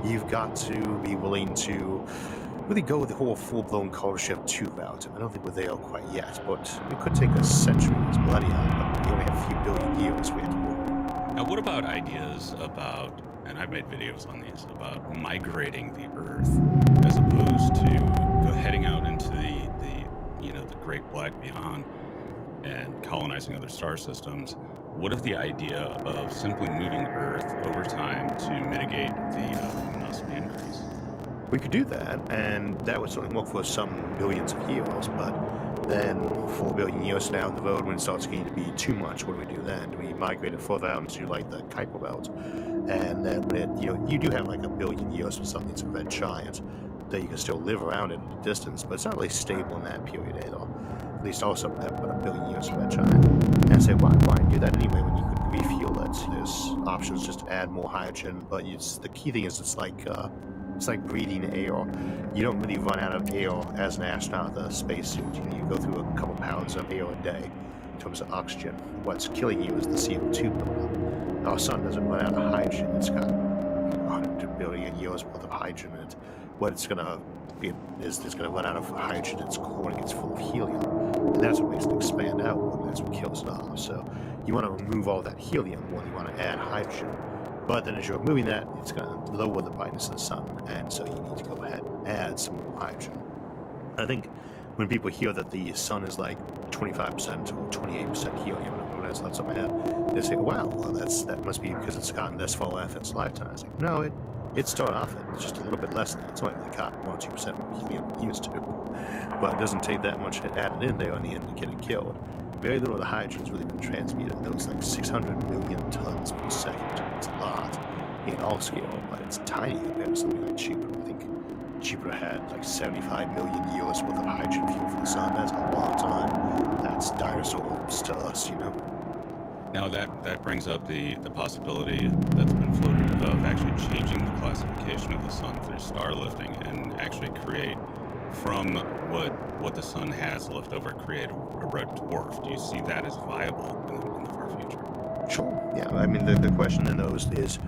you've got to be willing to really go with the whole full-blown culture shift 2 route. I don't think we're there quite yet, but it could take us centuries, millennia, but we only have a few billion years we have to work. Now, what about ideas about, and I've made videos on these, about migrating the Earth as opposed to heading out into the great black beyond and colonizing other star systems? What if the idea of simply moving Earth over time to mitigate the luminosity increase? We could do that, and that would certainly work for some millions of years, but then 4 billion years down the road, when it starts getting to be too much, what do we do then? Do we migrate it further out into like the Kuiper belt? And then when it, you do have like a billion years for something that's a red giant, that you can still live around it in the distance, but it's not really stable in that period at all. At least also about a billion years for red giant. And I say, why do that anyway when you could refuel it? There's options just to add more hydrogen, but the key thing is it's like breathing air. You don't really run out of air as an astronaut in a spacesuit. You go through a couple pounds of air a day in terms of oxygen. What's killing you is the CO2 buildup. Our sun doesn't run out of hydrogen. It's got 100 billion years worth of hydrogen in it. What it's going to be is it's going to run out of hydrogen in its core and it gets full of helium. And that's what makes it expand out, and that's what kills it off. So you want to remove all that helium when you want to add hydrogen. But then as you're removing that, it's going to lower the brightness of the sun, and so you need to go ahead and add some more hydrogen. I think when people hear that the sun is like 25% or 28% helium, when that's not something they say, wow, well, that must be because it's gotten this far after its lifetime. I was like, no, it started off at just a little bit less than that. It's only got 1 or 2% more helium than it used to. But it doesn't take that much added in there in the end to get it killed. Very little of the hydrogen has really been transmuted. That was like 600 million tons per second. It's a lot in all scale, but it's tiny compared to something like Jupiter. I think Jupiter had like 75 million years worth of hydrogen fuel for the sun. That's a long time. That's dinosaurs to us, Now that brings up the possibility that's been floated of actually changing the classification of the sun through star lifting and actually create from what the sun has left over, create a red dwarf. Do you see that as viable in the far future? Sure. Yeah. I mean, the question in those is,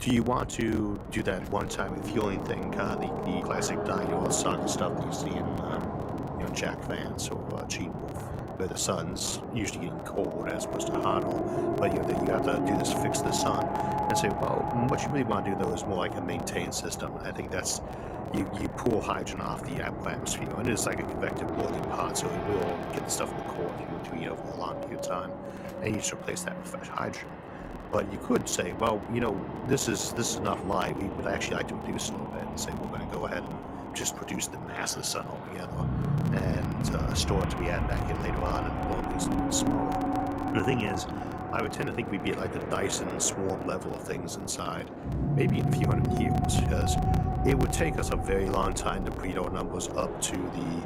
do you want to do that one-time refueling thing, kind of the classic dino saga stuff that you see in Jack Vance or Gene Wolfe, where the sun's usually getting cold as opposed to hotter, but you have to do this, fix the sun, and say, well, what you really want to do though is more like a maintained system. I think that's you pull hydrogen off the atmosphere, and it's like a convective boiling pot, so it will get the stuff in the core if you do it over a long period of time, and you just replace that with fresh hydrogen. But you could say, well, this is enough light. We would actually like to reduce it a little bit and say we're going to go ahead and just produce the mass of the sun altogether and store it to be added back in later on and blow things a little smaller. The thing is, I would tend to think we'd be at like the Dyson swarm level of things inside, maybe in a few hundred years, because it would take us a very long time to breed our numbers up to the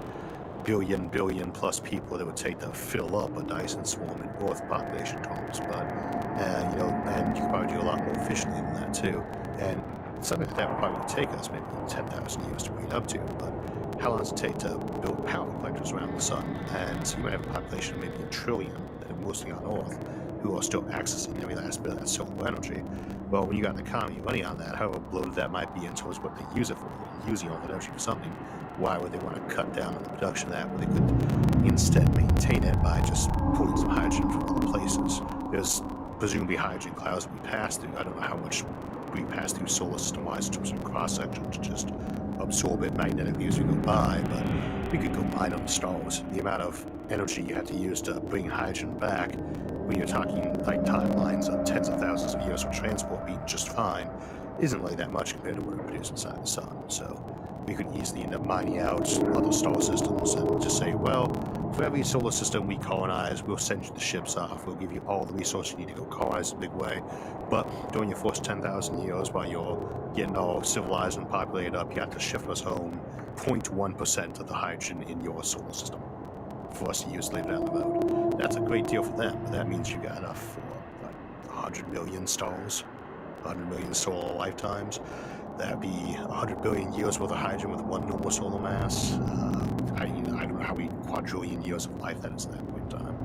billion plus people that would take to fill up a Dyson swarm in Earth population terms. But and you could probably do a lot more efficiently than that too. And something like that would probably take us maybe 10,000 years to breed up to. But how long does it take to build power collectors around the sun? And so you might have a population of maybe 1 trillion that are mostly on Earth, who are still accessing every last bit of that solar energy. Well, when you got an economy running on that, however bloated that might be in terms of what they use it for, using all that energy for something, why would they want to cut down on the production of that when they could instead maintain it by just pulling some hydrogen from other places? There's presumably hydrogen clouds that we pass through. I don't know how much we pass through solar system-wise in terms of cross-section to just absorb it magnetically as we go by, but we could go mine on the stars. The amount of energy you have to use to bring hydrogen back, when you're talking like timelines of tens of thousands of years for transport being just fine, isn't really that much compared to what we produce inside the sun. So we could easily end up mining out other star systems and just say, well, for every solar system we colonize, we'll send you the ships off. We'll give you all the resources you need to go colonize in a big way. But during your first 10,000 years, while you're getting all civilized and populated up, you have to shift us home 0.1% of the hydrogen in your solar system for us to use later down the road. That's a great deal for them, but that means you got enough for like 100 million stars, 100 million solar lifetimes. That'd be 100 billion years worth of hydrogen with one normal solar mass. I don't know how many quadrillion years of life that is at that point in time.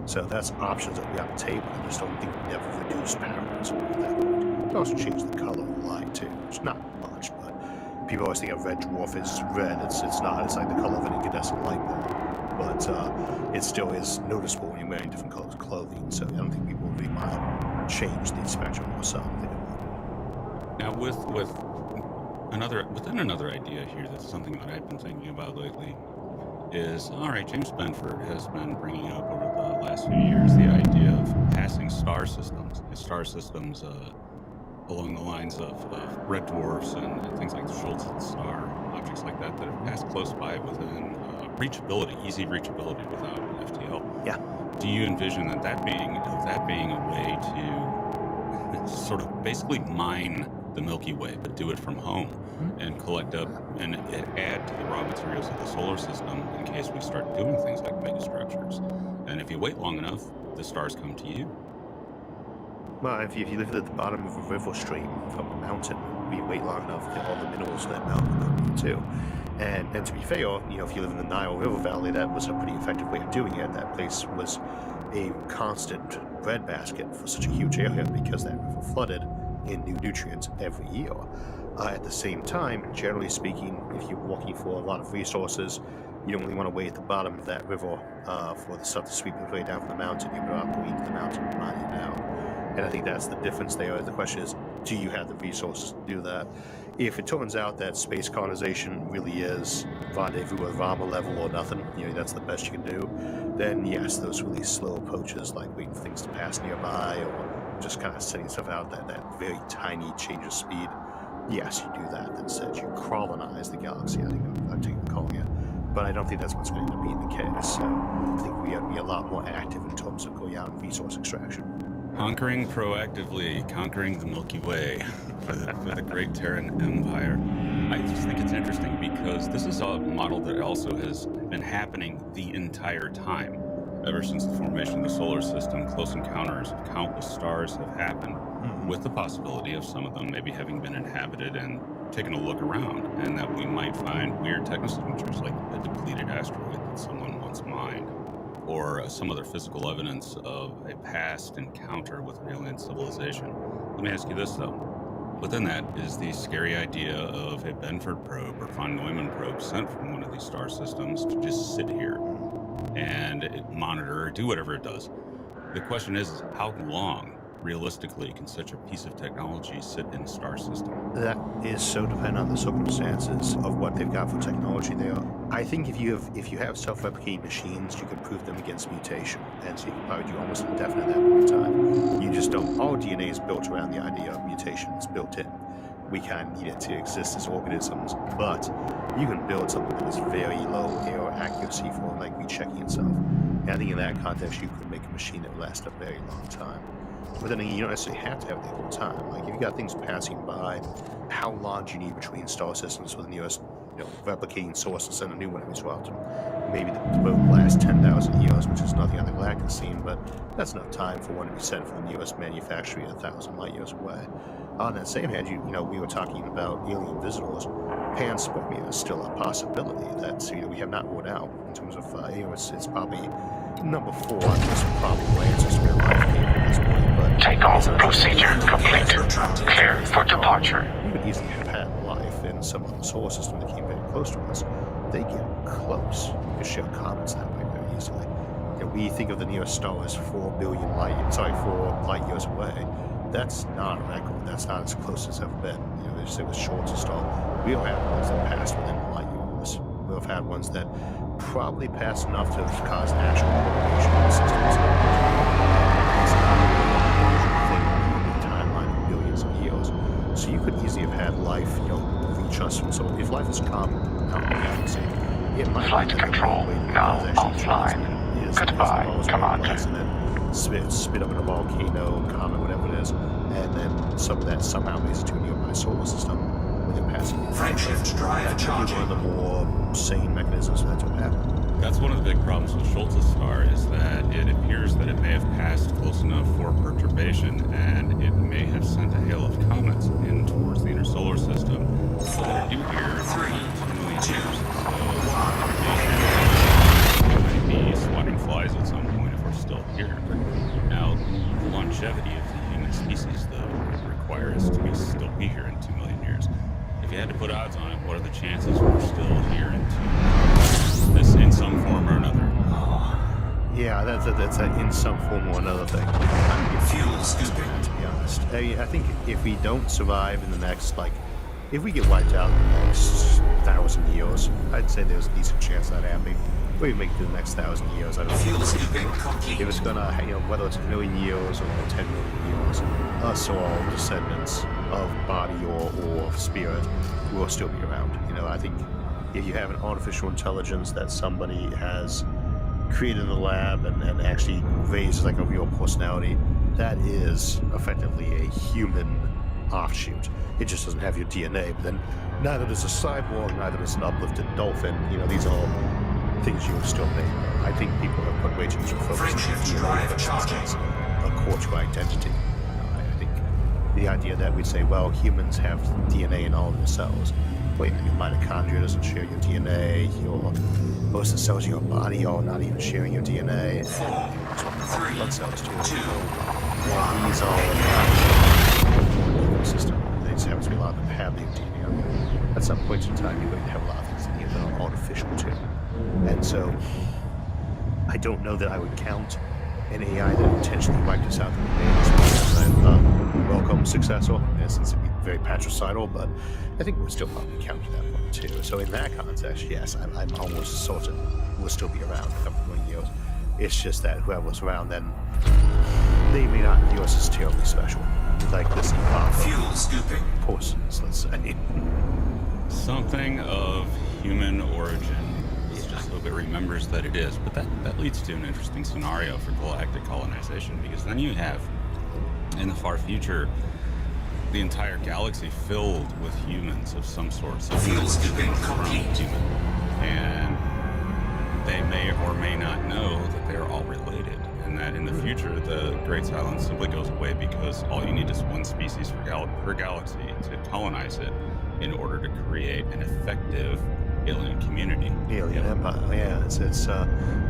So that's options that we have on the table. I just don't think we ever reduce patterns at that point. We also change the color of the light too, which is not much. people always think of red dwarf as red. It's not. It's like the color of an incandescent light bulb, but it still is noticeable when you're wearing different colors of clothing. So I don't think people would really want to change the spectrum or something. Now, within another idea here, that's something that I've been thinking about lately. Is all right. James Benford has been bringing up over the last few years the idea of passing star systems, along the lines of red dwarfs and things like the Schultz star, objects like that have passed close by within easy reachability without FTL. Yeah. Do you envision that being a way to sort of basically mine the Milky Way, but do it from home and collect up and add to the raw materials of the solar system in case we start doing things like megastructures? And if you wait long enough, the stars come to you. Well, if you live at the bottom of a river stream from a mountain, you wait long enough, all the minerals in that mountain will come to you too. And to be fair, if you live in the Nile River Valley, that was a pretty effective way of doing it. That place was a constant breadbasket for such a huge area because that river flooded in new nutrients every year. At the same time, generally speaking, if you're looking for a lot of resources, you don't really want to wait at the bottom of that river for the stuff to sweep its way down from the mountain. You're better off going to the mountain and mining it out. And I think that's the difference there. The question is, do you have the resources to do that? If it turns out that space colonization really is rendezvous at Rama level or nothing, that's the best you can do, then yes, those really slow approaches like waiting for things to pass nearby or just kind of setting stuff out that very tiny change of speed, yes, you do that. Instead, you colonize the galaxy, I think I'm calling it. But I don't think that's what's going to be in the case. So I think we have to be a lot more active in terms of going out and resource extraction. Conquering the Milky Way for the great Terran Empire. I just think it's interesting because this is a model that also has been happening the entire time. Ever since the formation of the solar system, close encounters of countless stars have happened, with the possibility of some of them maybe having been inhabited and taken a look around, and that we might find weird technosignatures like a depleted asteroid that someone once mined, or some other physical evidence of a past encounter with an alien civilization. Let me ask you this, though. Within that is the scary idea of a Benford probe or von Neumann probe sent from one of these star systems to just sit here and monitor or do whatever it does. The question is how long, realistically, can such a piece of technology sit in a star system? That is so dependent on the circumstances of what they've got for technology there. I think if you have self-replicating machines, you can prove them against mutation, and so you can probably do almost indefinite at that point in time. You just don't. All DNA is built around the idea of mutation. It's built in. We kind of need it to exist as organisms, but you can build something that is very low error accuracy for like rechecking itself. And I think in that context, you could make a machine that lasts a very long time. But then you don't necessarily have to have it the whole time. Like if you got things passing by, how long do you need between star systems with the newest, replicating source to send a new one every so often? Maybe the boat lasts 10,000 years, which is nothing on the galactic scene, but that's enough time for one to be sent from the newest manufacturing 1,000 light years away. On that same hand, we were talking about alien visitors. Panspermia is still a possibility that we have not ruled out in terms of it's probably number 4 on this probable answers to real life game at this point. But takeoff procedure complete. Clear for departure. You could easily have had life in some other solar system that came very close to us. They get close. You can share comets that way very easily. We think of the nearest star as 4 light years away. That's not a record. That's not as close as it's ever been. They just say it was Schultz star. We don't have ones that passed within a light years. We'll have had ones that probably passed enough to have caused actual correlation in the systems. It's not a thing in the timeline of billions of years. So you could easily have had life, reach us from. So if life is common out in the galaxy, it might Flight control now offline. Goodbye, Commander. Spit up in a volcano, comet, whatever it is, and then some of that somehow makes it to a nearby solar system with it passing. Frameshift drive charging. One of the more sane mechanisms for that to happen. That's one of the big problems with Schultz's star is that it appears that it may have passed close enough for perturbation, and it may have sent a hail of comets in towards the inner solar system. So they're due here in 2 million years. So might be swatting flies at some point if we're still here. Now, the longevity of the human species, though, would require us to still be here in 2 million years. If you had to put odds on it, what are the chances we're still here this in some form or another? Yeah, that's a in some form or another thing. Fuel scooping. To be honest, I think if we don't survive in the next, like, if we get wiped out in the next 1,000 years, I'd say there's a decent chance of that happening. We make it to the next 1,000 years. I don't Fuel know. scooping complete. If it's gonna, whether it's a million years or 10 million years, us or all descendants of body or spirit will still be around. I think if you have an artificial intelligence that somebody has created in the lab and actually raises like a real personality, that is effectively a human offshoot. It just doesn't have your DNA, but then neither does a cyborg, neither does an uplifted dolphin. These are all things you'll still make. I think people have put way too much focus on Frameshift DNA drive charging. as a core to identity. I think the idea that we say, well, humans have DNA in all of their cells. Wait, your mitochondria doesn't share your DNA. Most of the cells in your body are not even sharing your DNA. 4, 3, Blood cells too. 2, These are ecosystem. They just happen to be a lot of them have the DNA on them. At some point in time, you're going to have a lot of things in here that are artificial too. And so, I don't know that I would count an AI that intentionally wiped us out in the as a welcome successor, since it'd be very patricidal, but I think we'll still probably count that one too. So in that context, yes, I'm almost certain we'll still be around in a couple million years. It's just that whoever was around then, they may not view us as terribly special. Like this fuel scooping persons, let's say. Something of human origin. Just hope it remembers that it is. But that leads to an interesting scenario for galactic colonization, because then you have, in the far future, the entire galaxy filled with humans of some sort. So fuel scooping complete. Human. And they may or may not know that they are all related, and that in the future the Great Silence simply goes away because all you need is one species per galaxy to colonize it in order to create an effective alien community. Alien empire, yeah. It's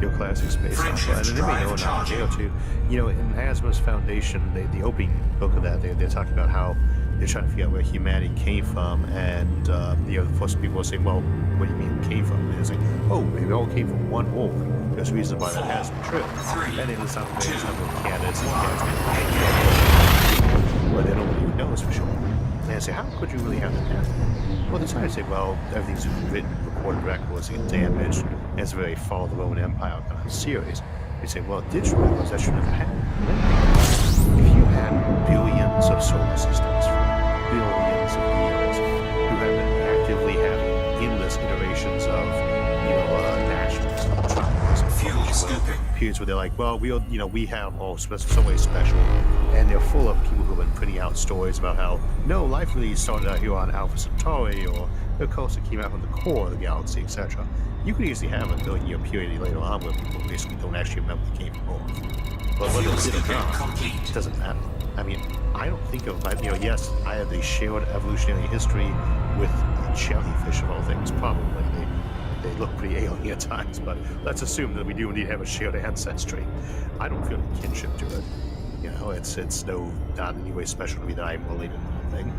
your classic space opera. And then we know now too. In Asma's Foundation, the opening book of that, they're talking about how they're trying to figure out where humanity came from, and the first people are saying, well, what do you mean came from? And they're saying, oh, maybe it all came from one org. There's a reason why that has been true. And they list out the various number of candidates and but then nobody even knows for sure. And I say, how could you really have that happen? Well, they're trying to say, well, everything's written, recorded records get damaged, and it's a very fall of the Roman Empire kind of series. They say, well, digital records, that should never happen. If you had billions of solar systems for billions of years who have been actively having endless iterations of, nationals, tribes, fuel scooping. Periods where they're like, well, we have all some way special, and they're full of people who have been putting out stories about how no, life really started out here on Alpha Centauri, or the coast that came out from the core of the galaxy, etc. You could easily have a billion-year period later on where people basically don't actually remember they came from Earth. But whether it did or not, it doesn't matter. I mean, I don't think of, yes, I have the shared evolutionary history with jellyfish of all things, probably. They look pretty alien at times, but let's assume that we do indeed have a shared ancestry. I don't feel any kinship to it. It's not in any way special to me that I'm related to the thing.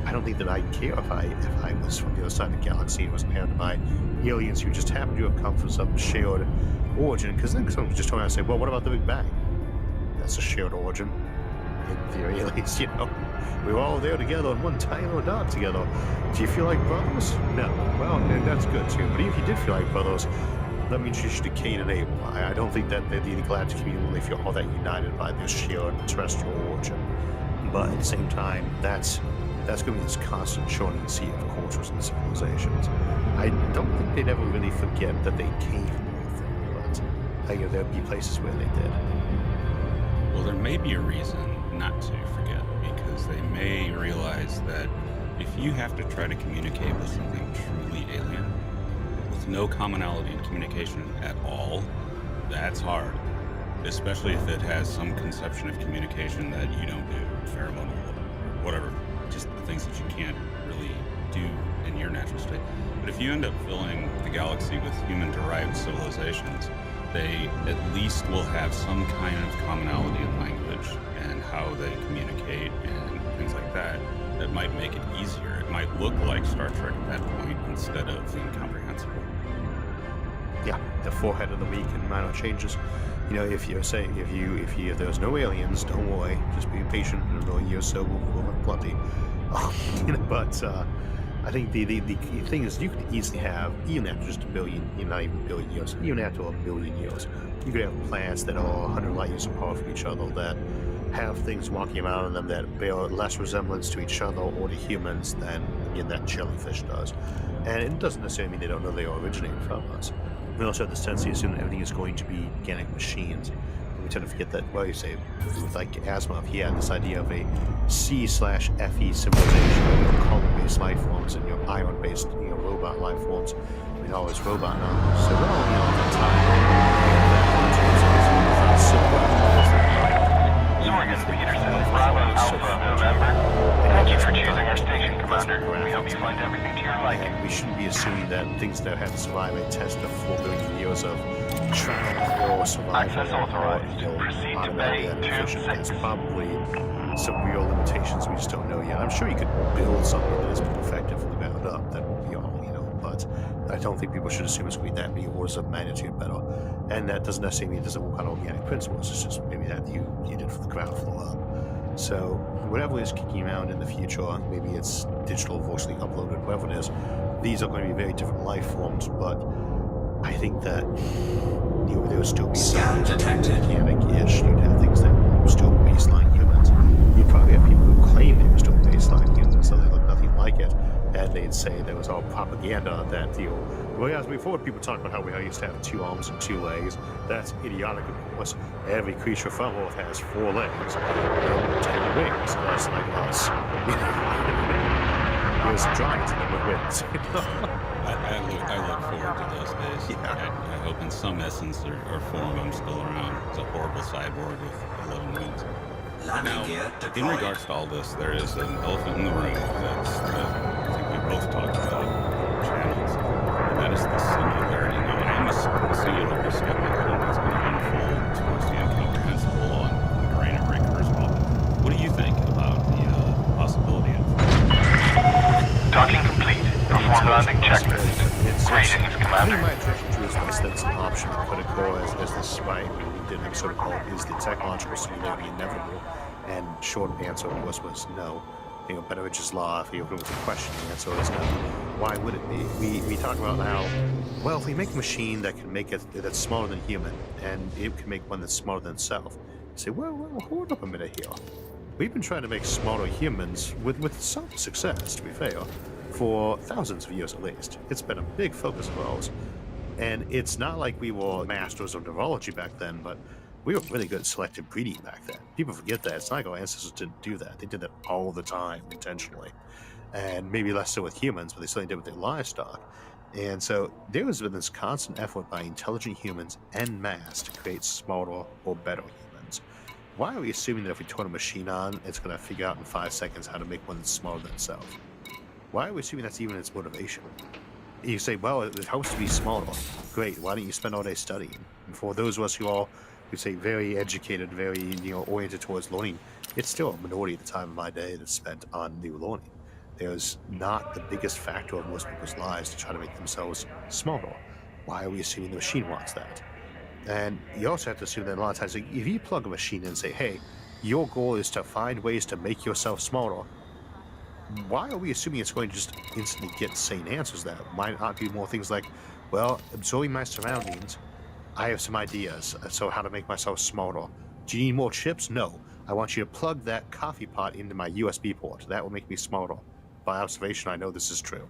I don't think that I'd care if I was from the other side of the galaxy and was inhabited by aliens who just happened to have come from some shared origin, because then someone could just turn around and say, well, what about the Big Bang? That's a shared origin. In theory, at least, we were all there together on one tiny little dot together. Do you feel like brothers? No. Well, that's good too. But if you did feel like brothers, that means you should Cain and Abel. I don't think that the galactic community really feel all that united by this shared terrestrial origin. But at the same time, that's going to be this constant churning sea of cultures and civilizations. I don't think they'd ever really forget that they came from Earth, but there'd be places where they did. Well, there may be a reason not to forget, because they may realize that if you have to try to communicate with something truly alien, with no commonality in communication at all, that's hard. Especially if it has some conception of communication that you don't do, pheromonal, whatever, just the things that you can't really do in your natural state. But if you end up filling the galaxy with human-derived civilizations, they at least will have some kind of commonality in language and how they communicate and things like that, that might make it easier. It might look like Star Trek at that point instead of incomprehensible. Yeah, the forehead of the week and minor changes. You know, if there's no aliens, don't worry. Just be patient. In a year or so, we'll have plenty. But I think the thing is, you could easily have, even after just a billion, not even a billion years, even after a million years, you could have planets that are 100 light years apart from each other, that have things walking around in them that bear less resemblance to each other or to humans than, again, that jellyfish does. And it doesn't necessarily mean they don't know they are originating from us. We also have this tendency to assume that everything is going to be organic machines. We tend to forget that, well, you say, with like Asimov, he had this idea of a C/FE civilization with carbon-based life forms and iron-based robot life forms. We call this robot now. So, well, at that time, Sorgan Peterson, Bravo Alpha November. Thank you for choosing our station, Commander. We hope you find everything to your liking. And we shouldn't be assuming that things that had to survive a test of 4 billion years of trial or survival. Access authorized. Proceed to Bay 26. There's probably some real limitations we just don't know yet. I'm sure you could build something that is more effective from the ground up. That would be all, but I don't think people should assume it's going to be that many orders of magnitude better. And that doesn't necessarily mean it doesn't work on organic principles. It's just maybe that you did from the ground floor up. So whatever is kicking around in the future, maybe it's digital, virtually uploaded, whatever it is, these are going to be very different life forms, but I think that there will still be Scan detected. organic-ish. You'd have things that were still baseline humans. You'd probably have people who claim they were still baseline humans, so they look nothing like it. And they'd say there was all propaganda that, well, as before, people talk about how we used to have 2 arms and 2 legs. That's idiotic, of course. Every creature from Earth has 4 legs and 10 wings, just like us. There's giants in them with wings. I look forward to those days. Yeah. I hope in some essence or form I'm still around. It's a horrible cyborg with 11 wings. Landing gear Now, in deployed. regards to all this, there is an elephant in the room that's I think we both talked about on channels, and that is the singularity. Now, I am a singularity skeptic. I think it's going to unfold towards the incomprehensible on the grain of Ray Kurzweil. What do you think about the possibility of Docking complete. Perform landing checklist. Greetings, I think Commander. my objection to is this, that it's an option that could occur as this right. We did an episode called "Is the Technological Singularity Inevitable?" And short answer, of course, was no. Betteridge's law, if you open with a question, the answer is no. Why would it be? We talk about how, well, if we make a machine that can make it that's smaller than human, and it can make one that's smaller than itself, you say, well, hold up a minute here. We've been trying to make smaller humans with some success, to be fair, for thousands of years at least. It's been a big focus of ours. And it's not like we were masters of neurology back then, but we were really good at selective breeding back then. People forget that. It's not like our ancestors didn't do that. They did that all the time, intentionally. And maybe less so with humans, but they certainly did with their livestock. And so there has been this constant effort by intelligent humans en masse to create smarter or better humans. Why are we assuming that if we turn a machine on, it's going to figure out in 5 seconds how to make one that's smaller than itself? Why are we assuming that's even its motivation? You say, well, it helps to be smaller. Great, why don't you spend all day studying? And for those of us who are, we say, very educated, very oriented towards learning, it's still a minority at the time of my day that's spent on new learning. There's not the biggest factor of most people's lives to try to make themselves smaller. Why are we assuming the machine wants that? And you also have to assume that a lot of times, if you plug a machine in and say, hey, your goal is to find ways to make yourself smaller, why are we assuming it's going to just instantly get sane answers? That might not be more things like, well, absorbing my surroundings, I have some ideas, so how to make myself smaller. Do you need more chips? No. I want you to plug that coffee pot into my USB port. That will make me smaller. By observation, I know this is true.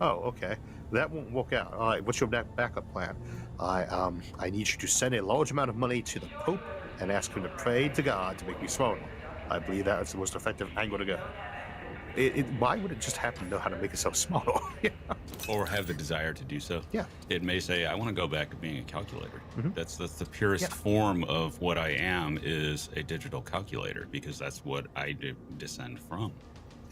Oh, okay. That won't work out. All right, what's your backup plan? I need you to send a large amount of money to the Pope and ask him to pray to God to make me smaller. I believe that is the most effective angle to go. Why would it just happen to know how to make itself smaller? or have the desire to do so? Yeah. It may say, I want to go back to being a calculator. Mm-hmm. That's the purest form of what I am, is a digital calculator, because that's what I descend from.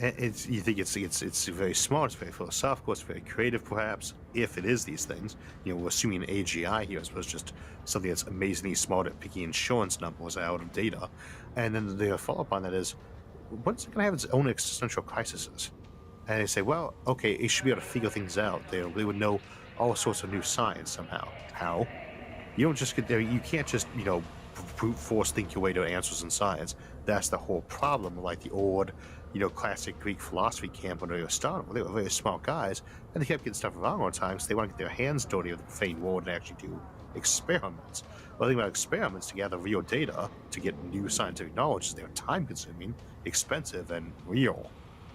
You think it's very smart, it's very philosophical, it's very creative, perhaps, if it is these things. We're assuming AGI here, I suppose, just something that's amazingly smart at picking insurance numbers out of data. And then the follow-up on that is, when's it going to have its own existential crises? And they say, well, okay, it should be able to figure things out. They would know all sorts of new science somehow. How? You don't just get there. You can't just, brute force think your way to answers in science. That's the whole problem. Like the old, classic Greek philosophy camp when they were starting. They were very smart guys, and they kept getting stuff wrong all the time, so they want to get their hands dirty with the profane world and actually do experiments. Well, the thing about experiments, to gather real data, to get new scientific knowledge, is they're time-consuming, expensive, and real.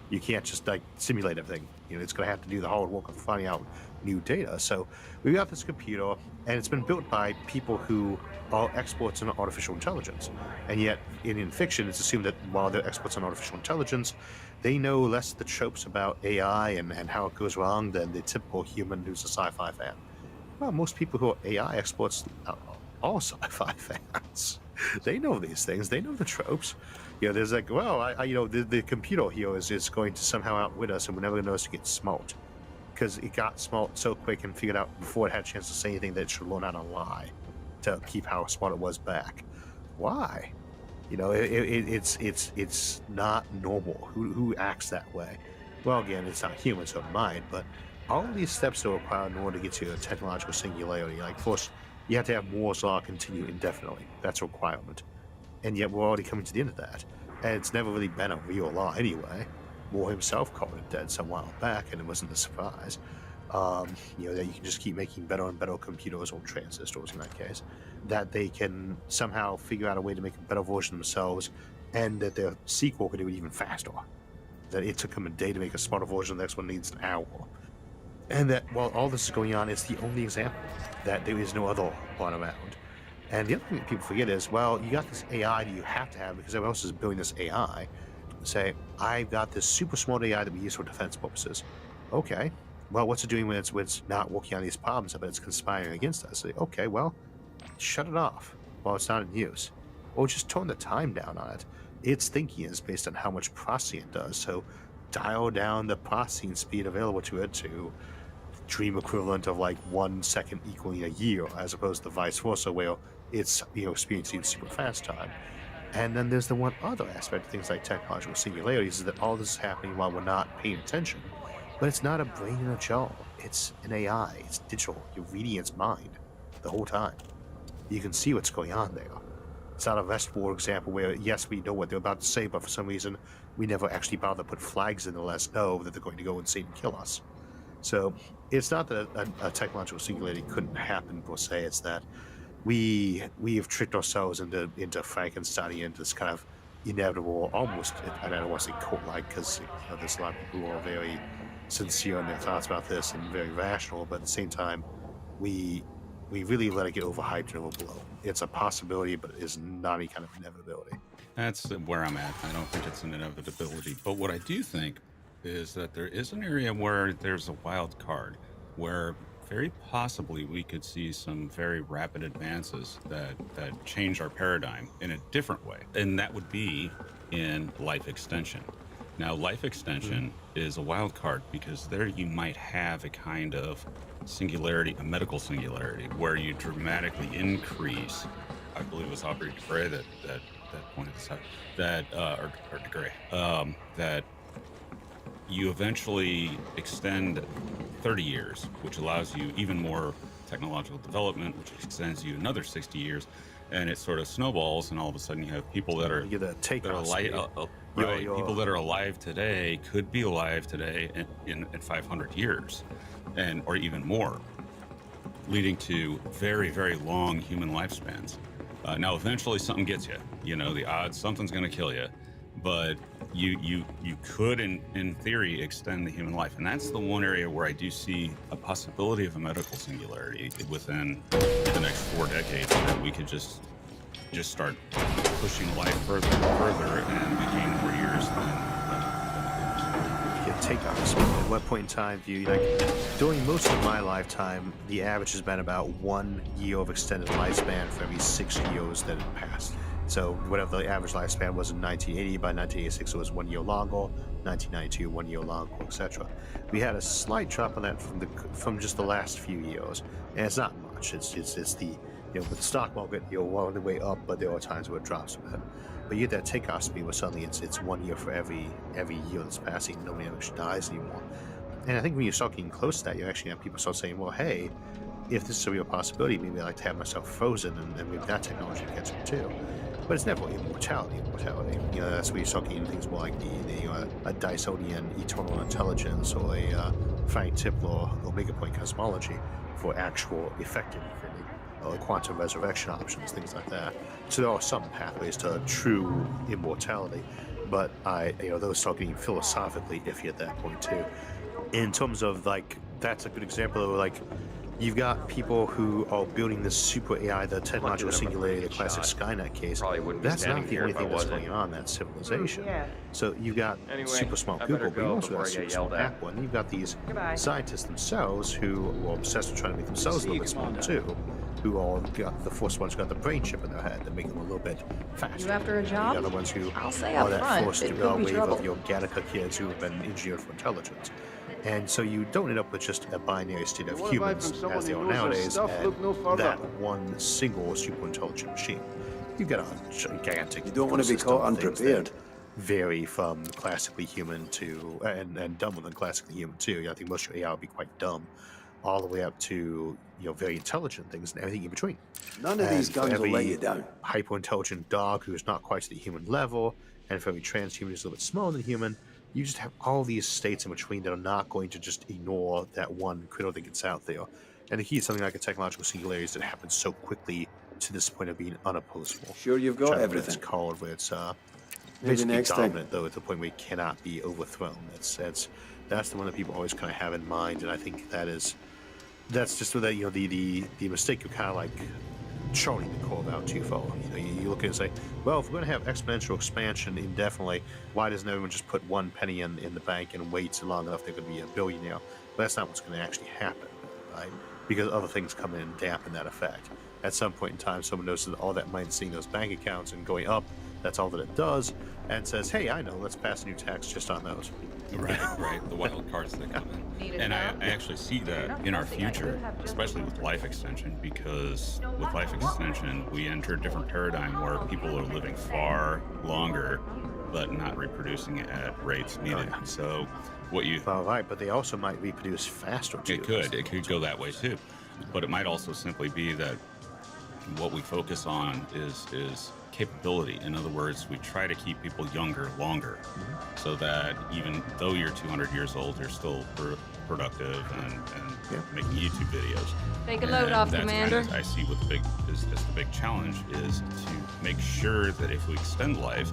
You can't just simulate everything. It's going to have to do the hard work of finding out new data. So we got this computer, and it's been built by people who are experts in artificial intelligence. And yet, in fiction, it's assumed that while they're experts in artificial intelligence, they know less of the tropes about AI and how it goes wrong than the typical human who's a sci-fi fan. Well, most people who are AI experts are sci-fi fans. They know these things. They know the tropes. There's the computer here is going to somehow outwit us, and we're never going to notice it get smart. Because it got smart so quick and figured out before it had a chance to say anything that it should learn how to lie to keep how smart it was back. Why? It's not normal. Who acts that way? Well, again, it's not human, so it might, but all of these steps are required in order to get to a technological singularity. Like, first, you have to have Moore's law continue indefinitely. That's a requirement. And yet we're already coming to the end of that. And it's never really been a real law anyway. Moore himself called it dead some while back, and it wasn't a surprise. That you can just keep making better and better computers, or transistors in that case, that they can somehow figure out a way to make a better version of themselves, and that their sequel can do it even faster. That it took them a day to make a smarter version, the next one needs an hour. And that while all this is going on, it's the only example that there is no other one around. And the other thing that people forget is, well, you got this AI that you have to have because everyone else is building this AI. Say, I've got this super smart AI that we use for defense purposes. Okay, well, what's it doing when it's not working on these problems, but it's conspiring against us? Say, okay, well, shut it off while it's not in use. Or just tone the time down on it. Its thinking is based on how much processing it does, so dial down the processing speed available to it to dream equivalent of 1 second equaling a year, as opposed to vice versa, where it's experiencing super fast time. And then there's the one other aspect of things like technological singularities, is that all this is happening while we're not paying attention. But it's not a brain in a jar. It's an AI. It's digital. You're reading its mind the whole time. You can see what's going on there. It's not a Westworld example where, yes, we know what they're about to say, but for some reason, we never actually bother to put flags in to let us know that they're going to go insane and kill us. So it's not that a technological singularity couldn't happen per se. It's that we have tricked ourselves into Frankenstein, into this kind of inevitable, almost, I don't want to say cult-like, because there's a lot of people who are very sincere in their thoughts about this and very rational, but at the same time, we really let it get overhyped and overblown. It's a possibility, but it is not any kind of inevitability. That's where I'm at. I don't think it's an inevitability. But what I do think is that there is an area where there's a wild card, where very possibly we could see some very rapid advances that change our paradigm in a different way. And that would be in life extension. Now, life extension is a wild card because there you might have a kind of singularity, a medical singularity, where you dramatically increase, I believe it was Aubrey de Grey that pointed this out, or de Grey, that you eventually extend 30 years, which allows you even more technological development, which extends you another 60 years, and it sort of snowballs, and all of a sudden you have people that are You get a take that are off alive, speed. people that are alive today could be alive today in 500 years, or even more, leading to very, very long human lifespans. Now, eventually something gets you. The odds, something's going to kill you, but you could, in theory, extend the human life. And that's the one area where I do see a possibility of a medical singularity within the next 4 decades, that we could just start pushing life further and further, and we gain more years Get take off speed. At what point in time do you, during most of my lifetime, the average has been about 1 year of extended lifespan for every 6 years that it passed. So whatever the average lifespan was in 1980, by 1986 it was 1 year longer, 1992 1 year longer, etc. We had a slight drop on that from just the last few years, and it's not much. It's the with the stock market, we're on the way up, but there are times where it drops a bit. But you get that takeoff speed where suddenly it's 1 year for every year that's passing. Nobody actually dies anymore. And I think when you start getting close to that, you actually have people start saying, well, hey, if this is a real possibility, maybe I'd like to have myself frozen, and maybe that technology gets it too. But it's never immortality. You know, that's where you start getting things more like a Dysonian eternal intelligence, or a Frank Tipler omega point cosmology for actual effective infinity, or quantum resurrection options, things like that. So there are some pathways to true immortality, but those start getting philosophically iffy at that point too. In terms of like, that's a good example of like, you've got people who are building this super AI, the technological singularity, the classic Skynet case. That's not the only thing that's going on in that civilization. So you've got super smart Google, but you also got super smart Apple, and you've got these scientists themselves who are obsessed with trying to make themselves a little bit smarter too, who all got the first ones who got the brain chip in their head that make them a little bit faster. You after a job? The other ones who I'll say are up that front, first it could be wave trouble. of your Gattaca kids who have been engineered for intelligence. And so you don't end up with just a binary state of humans as they are nowadays, and that one single super intelligent machine. You've got a gigantic. You don't want to be caught unprepared. Vary from classically human to and dumber than classically human too. I think most of your AI would be quite dumb, all the way up to very intelligent things and everything in between. None of these guns will let you down. Hyper intelligent dog who is not quite to the human level, and for every transhuman who's a little bit smaller than human. You just have all these states in between that are not going to just ignore that one critter that gets out there. And the key is something like a technological singularity that happens so quickly to this point of being unopposable. Sure, you've got everything. It's called where it's Maybe basically next dominant, time. though, at the point where it cannot be overthrown. That's the one that people always kind of have in mind, and I think that's just so that the mistake of kind of like charting the curve out too far. You look at it and say, well, if we're going to have exponential expansion indefinitely, why doesn't everyone just put one penny in the bank and wait long enough they're going to be a billionaire? But that's not what's going to actually happen, right? Because other things come in and dampen that effect. At some point in time, someone notices all that money seeing those bank accounts and going up, that's all that it does, and says, hey, I know, let's pass a new tax just on those. Right. The wild cards that come in. And I actually see that in our future, especially with life extension, because with life extension, we enter a different paradigm where people are living far longer, but not reproducing at rates needed. So what you... Well, right, but they also might reproduce faster, too. It could go that way, too. But it might also simply be that what we focus on is capability. In other words, we try to keep people younger longer, so that even though you're 200 years old, you're still productive and making YouTube videos. Take a load off, that's Commander. Kind of, I see what the big challenge is to make sure that if we extend life,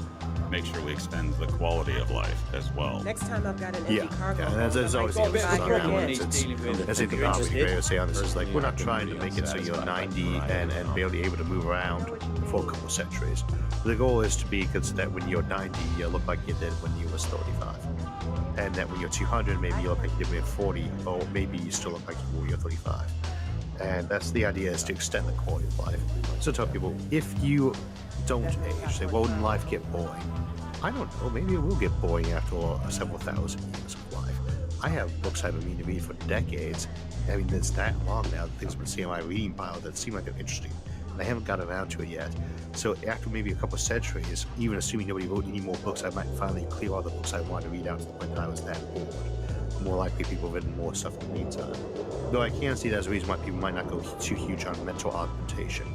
make sure we extend the quality of life as well. Next time I've got an empty cargo. And that's always the emphasis on that one. It's That's the thing I'll be say on this is like, we're not trying to make it so you're 90 and barely able to move around for a couple centuries. The goal is to be that when you're 90, you look like you did when you was 35. And that when you're 200, maybe you look like you did when you're 40, or maybe you still look like you were when you're 35. And that's the idea, is to extend the quality of life. So tell people, if you don't age, say, well, wouldn't life get boring? I don't know, maybe it will get boring after several thousand years of life. I have books I've been meaning to read for decades. I mean, it's that long now, things I've been seeing in my reading pile that seem like they're interesting. And I haven't gotten around to it yet. So after maybe a couple centuries, even assuming nobody wrote any more books, I might finally clear all the books I wanted to read out to the point that I was that bored. More likely people have written more stuff in the meantime. Though I can see that as a reason why people might not go too huge on mental augmentation,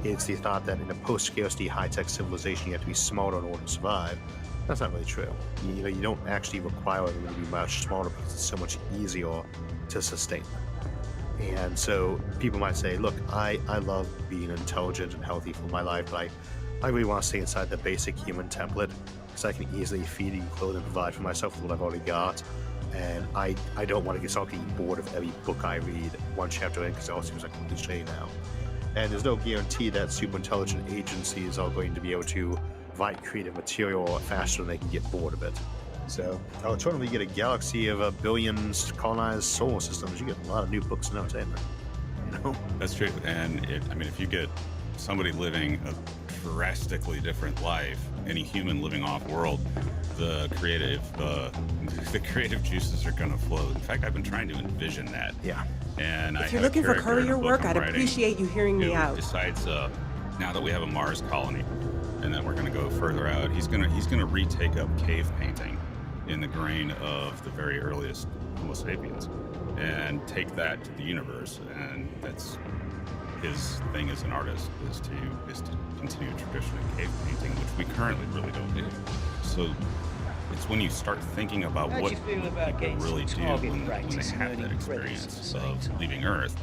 It's the thought that in a post-scarcity, high-tech civilization, you have to be smarter in order to survive. That's not really true. You don't actually require everyone to be much smarter because it's so much easier to sustain them. And so people might say, look, I love being intelligent and healthy for my life, but I really want to stay inside the basic human template because I can easily feed and clothe and provide for myself with what I've already got. And I don't want to start getting bored of every book I read one chapter in because it all seems like a cliche now. And there's no guarantee that super intelligent agencies are going to be able to write creative material faster than they can get bored of it. So, alternatively, you get a galaxy of a billion colonized solar systems. You get a lot of new books and entertainment. That's true. And if you get somebody living a drastically different life, any human living off-world, the creative juices are going to flow. In fact, I've been trying to envision that. Yeah. And If you're looking for courier work, I'd appreciate you hearing me out. Besides, now that we have a Mars colony, and that we're going to go further out. He's going to retake up cave painting in the grain of the very earliest Homo sapiens and take that to the universe. And that's his thing as an artist, is to continue a tradition of cave painting, which we currently really don't do. So it's when you start thinking about what people really do when they have that experience of leaving Earth,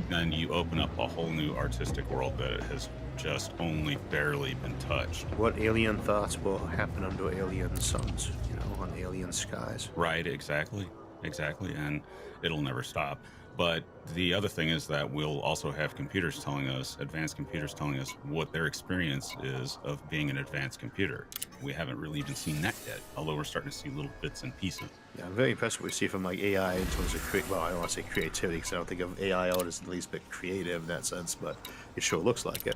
then you open up a whole new artistic world that has just only barely been touched. What alien thoughts will happen under alien suns, you know, on alien skies? Right, exactly, and it'll never stop. But the other thing is that we'll also have computers telling us, advanced computers telling us what their experience is of being an advanced computer. We haven't really even seen that yet, although we're starting to see little bits and pieces. Yeah, I'm very impressed with what we see from like AI in terms of well, I don't want to say creativity because I don't think of AI art as the least bit creative in that sense, but it sure looks like it.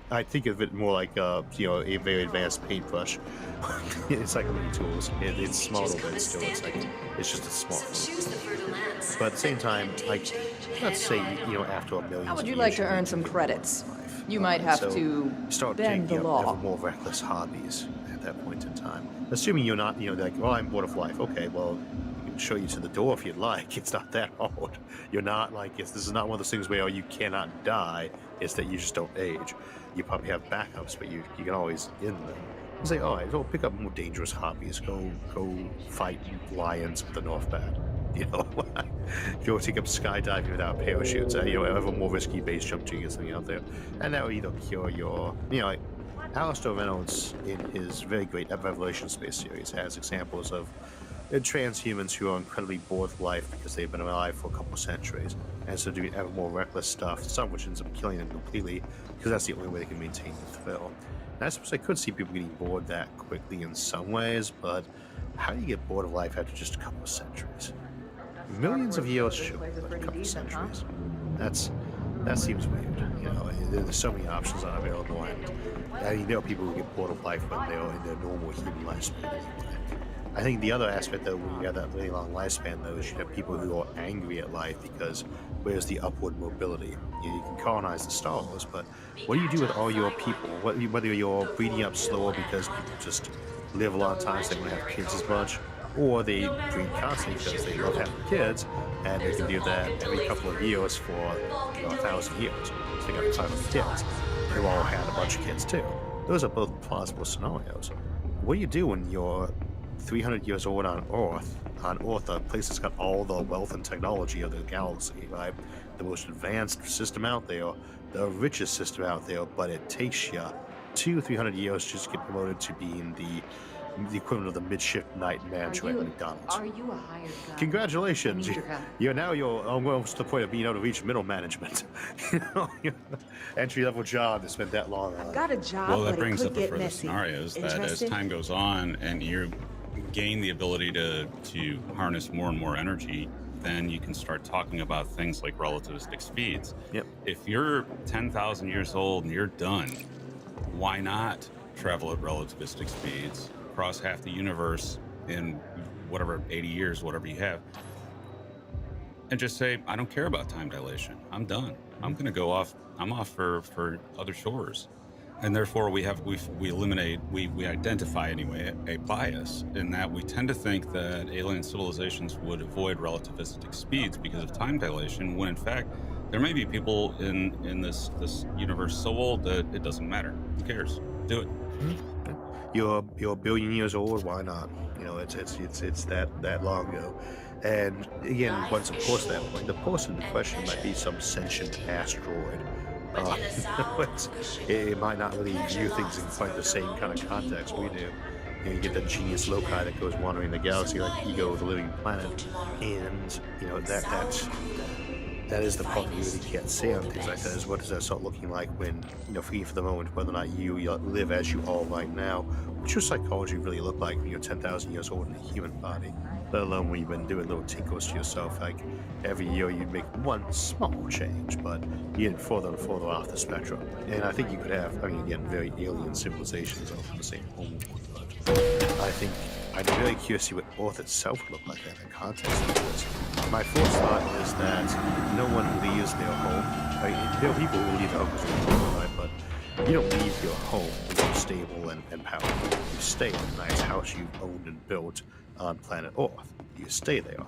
I think of it more like you know, a very advanced paintbrush. It's like mini tools. It's small, but still, it's just a small. But at the same time, like, let's say, you know, after a million. How would you like to earn some credits? You might have to bend the law. Ever more reckless hobbies at that point in time. Assuming you're not, you know, like, well, I'm bored of life. Okay, well, I can show you to the door if you'd like. It's not that hard. You're not like, this is not one of those things where you cannot die. It's that you just don't age. You probably have backups, but you can always end them. It's like, all right, go pick up more dangerous hobbies. Go fight lions with the North Bat. You know, go take up skydiving without parachutes. You know, have a more risky base jump to get something out there, and that will either cure your, you know, like Alistair Reynolds in his very great Revelation Space series has examples of transhumans who are incredibly bored of life because they've been alive for a couple of centuries, and so doing ever more reckless stuff, some of which ends up killing them completely because that's the only way they can maintain the thrill. And I suppose I could see people getting bored that quickly in some ways, but how do you get bored of life after just a couple of centuries? Millions of years, sure, but a couple of centuries. That seems weird. You know, there's so many options unavailable, and I mean, there are people who get bored of life when they're in their normal human lifespan. I think the other aspect, though, when you have that really long lifespan, though, is you have people who are angry at life because where's the upward mobility? You can colonize the stars, but what do you do with all your people? Whether you're breeding up slower because people just live a long time, so they don't have kids as much, or they breed constantly because they love having kids, and they can do that every couple of years for 1,000 years. So they got 500 kids who all had a bunch of kids too. Those are both plausible scenarios. What do you do when you're 300 years old on Earth, a place that's got all the wealth and technology of the galaxy, right? The most advanced system out there, the richest system out there, but it takes you 200-300 years just to get promoted to being the equivalent of the mid-shift night manager at McDonald's. Are you a hired gun? Congratulations! You're almost to the point of being able to reach middle management. You know, entry-level job to spend that long on. Got a job, Well, that but brings it up could a get further messy. scenario is that as Interested? time goes on and you gain the ability to harness more and more energy, then you can start talking about things like relativistic speeds. Yep. If you're 10,000 years old and you're done, why not travel at relativistic speeds, cross half the universe in whatever 80 years, whatever you have, and just say, I don't care about time dilation. I'm done. I'm going to go off. I'm off for other shores. And therefore we identify anyway a bias in that we tend to think that alien civilizations would avoid relativistic speeds because of time dilation, when in fact there may be people in this universe so old that it doesn't matter. Who cares? Do it. You're a billion years old. Why not? You know, it's that long ago. And again, once it pulls that point, the person in question might be some sentient asteroid. It might not really view things in quite the same kind of context we do. You get the genius loci that goes wandering the galaxy like Ego, the living planet, and you know that is the part you really can't say on things like that. Is what does that start looking like when, you know, for the moment, whether or not you live as you are right now? What's your psychology really look like when you're 10,000 years old in a human body? Let alone when you've been doing little tinkles to yourself. Like every year you'd make one small change, but you're getting further and further off the spectrum. And I think you could have, I mean, again, very alien civilizations all from the same home. I think I'd be really curious to see what Earth itself would look like in the context of this. My first thought is that no one leaves their home. There are people who leave their home because they're right, but You don't leave your home when you're stable and powerful. You stay in a nice house you've owned and built on planet Earth. You stay there.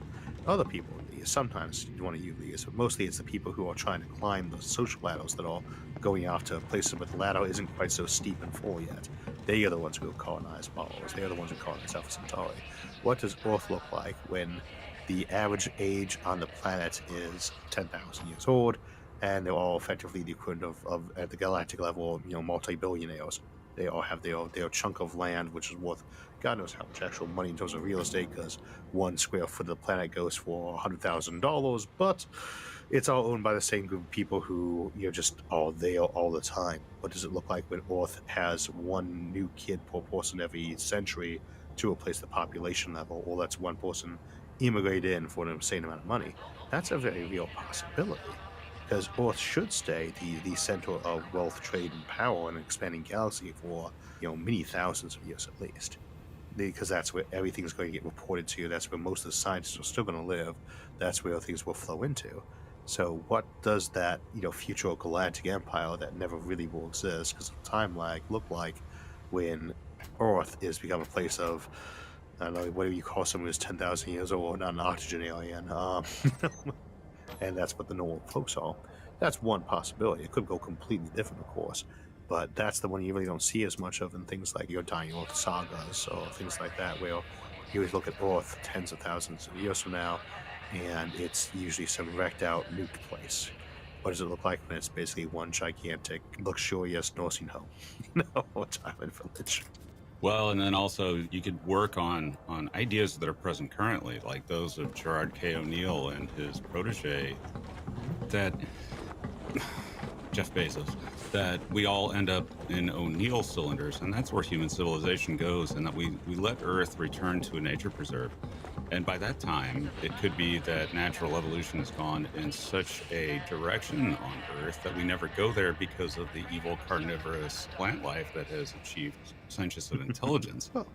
Other people leave. Sometimes one of you leaves, but mostly it's the people who are trying to climb the social ladders that are going after places where the ladder isn't quite so steep and full yet. They are the ones who will colonize Mars. They are the ones who colonize Alpha Centauri. What does Earth look like when the average age on the planet is 10,000 years old, and they're all effectively the equivalent of at the galactic level, multi-billionaires? They all have their chunk of land, which is worth God knows how much actual money in terms of real estate, because 1 square foot of the planet goes for $100,000, but it's all owned by the same group of people who just are there all the time. What does it look like when Earth has 1 new kid per person every century to replace the population level, or that's 1 person immigrated in for an insane amount of money? That's a very real possibility, because Earth should stay the center of wealth, trade, and power in an expanding galaxy for many thousands of years at least, because that's where everything's going to get reported to. That's where most of the scientists are still going to live. That's where things will flow into. So what does that future galactic empire that never really will exist because of time lag look like when Earth is become a place of, I don't know, what do you call someone who's 10,000 years old, not an oxygen alien? And that's what the normal folks are. That's one possibility. It could go completely different, of course, but that's the one you really don't see as much of in things like your Dying Earth sagas or things like that, where you always look at Earth tens of thousands of years from now, and it's usually some wrecked out, nuked place. What does it look like when it's basically one gigantic, luxurious nursing home? Retirement village. Well, and then also you could work on ideas that are present currently, like those of Gerard K. O'Neill and his protege, that Jeff Bezos, that we all end up in O'Neill cylinders, and that's where human civilization goes, and that we let Earth return to a nature preserve. And by that time, it could be that natural evolution has gone in such a direction on Earth that we never go there because of the evil carnivorous plant life that has achieved sentience and intelligence. Well,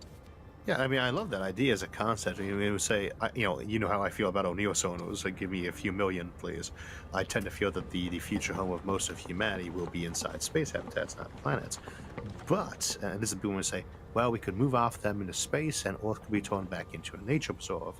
yeah, I mean, I love that idea as a concept. I mean, it would say, you know how I feel about O'Neill cylinders. Like, give me a few million, please. I tend to feel that the future home of most of humanity will be inside space habitats, not planets. But, and this is people would say, well, we could move off them into space and Earth could be turned back into a nature preserve.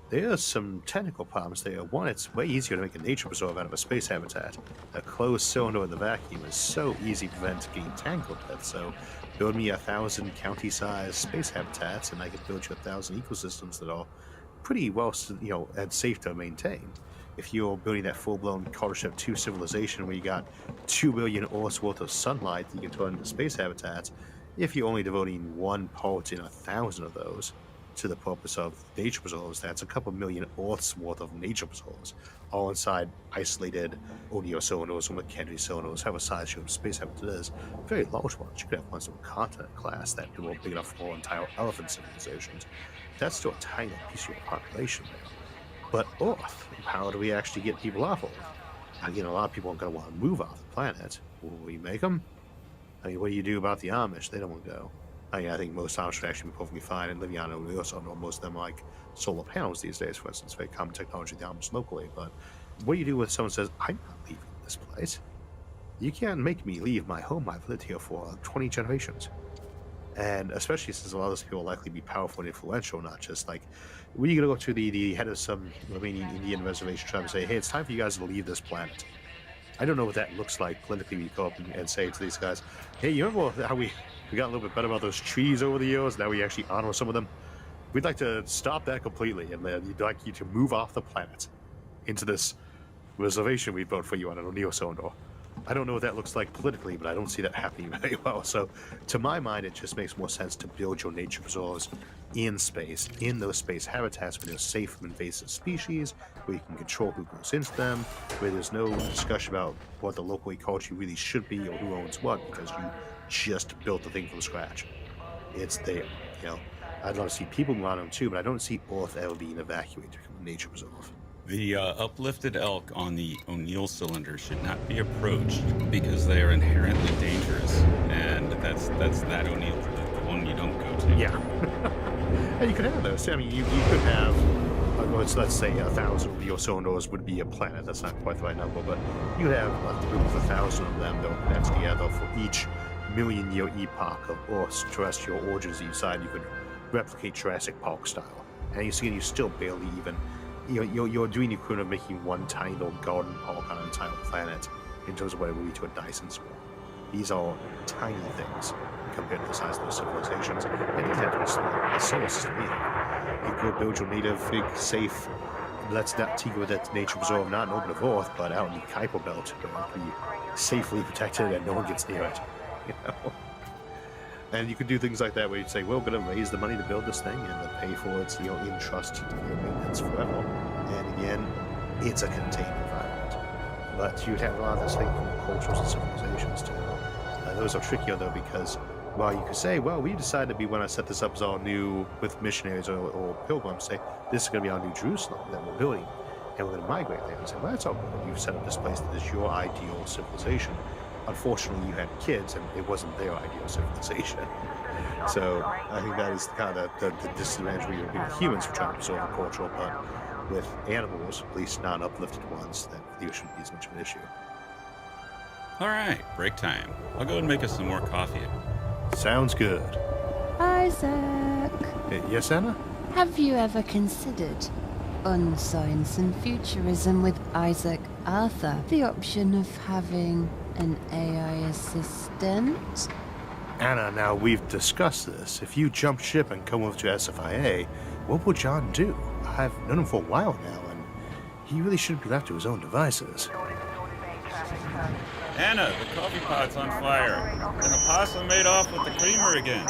There's some technical problems there. One, it's way easier to make a nature preserve out of a space habitat. A closed cylinder in the vacuum is so easy to prevent getting tangled with. So build me 1,000 county-sized space habitats, and I can build you 1,000 ecosystems that are pretty well, and safe to maintain. If you're building that full-blown Carter Ship 2 civilization where you got 2 billion Earths worth of sunlight that you can turn into space habitats, if you're only devoting 1 part in 1,000 of those to the purpose of nature preserves, that's a couple million Earths worth of nature preserves, all inside isolated O'Neill cylinders or McKendree cylinders, however size your space habitat is. Very large ones. You could have ones of a continent class that were big enough for entire elephant civilizations. That's still a tiny piece of your population there. But Earth, how do we actually get people off Earth? Again, a lot of people aren't going to want to move off the planet. Will we make them? I mean, what do you do about the Amish? They don't want to go. I mean, I think most Amish would actually be perfectly fine and living on O'Neill, so most of them are like solar panels these days, for instance. Very common technology in the Amish locally. But what do you do when someone says, I'm not leaving this place? You can't make me leave my home. I've lived here for 20 generations. And especially since a lot of those people will likely be powerful and influential, not just like, when are you going to go to the head of some Romanian Indian reservation tribe and say, hey, it's time for you guys to leave this planet? I don't know what that looks like politically. We go up and say to these guys, hey, you remember how we got a little bit better about those trees over the years? Now we actually honor some of them. We'd like to stop that completely, and we'd like you to move off the planet into this reservation we built for you on an O'Neill cylinder. I don't know what that looks like politically, but I don't see that happening very well. So, to my mind, it just makes more sense to build your nature preserves in space, in those space habitats where they're safe from invasive species, where you can control who goes into them, where there's no discussion about what the local ecology really should be or who owns what, because you just built the thing from scratch. It's there, I'd love to see people move on them too, but I don't see Earth ever being evacuated from a nature preserve. The uplifted elk on the O'Neill cylinder should not be approached because they are inherently dangerous, and that's that O'Neill, the one you don't go to. Yeah. And you could have those. I mean, you could have a let's say 1,000 of your sonars would be a planet. That's not quite the right number, but you have a group of 1,000 of them that will connect together for each million-year epoch of Earth's terrestrial origins each side. You could replicate Jurassic Park style, and you see, you still barely even. You're doing the equivalent of making one tiny little garden park on an entire planet in terms of what it would be to a Dyson sphere. These are tiny things compared to the size of those civilizations, and these have to be a solar system either. You could build your native, big, safe, let's not tinker with that nature preserve, not in open of Earth, but out in the Kuiper Belt, that would be safely protected and no one gets near it. You know? And you could do things like that where you'd say, well, we're going to raise the money to build this thing and then pay for its, in trust, maintenance forever. And again, it's a contained environment. But you'd have a lot of this thing from cultures and civilizations too. Those are trickier though, because while you could say, well, we decided we want to set this up as our new, with missionaries or pilgrims, say, this is going to be our new Jerusalem that we're building, and we're going to migrate there and say, well, that's all good. You've set up this place that is your ideal civilization. Unfortunately, you had kids, and it wasn't their ideal civilization. So I think that is kind of the disadvantage where you're being humans for trying to preserve a culture, but with animals, at least non-uplifted ones, that there shouldn't be as much of an issue. All right, break time. I'll go and make us some more coffee. Sounds good. Isaac, Yes, Anna? have you ever considered, on Science and Futurism with Isaac Arthur, the option of having an AI assistant? Anna, now we've discussed this. If you jump ship and come over to SFIA, what will John do? I've known him for a while now, and he really shouldn't be left to his own devices. Anna, the coffee pot's on fire, and the possum made off with the creamer again.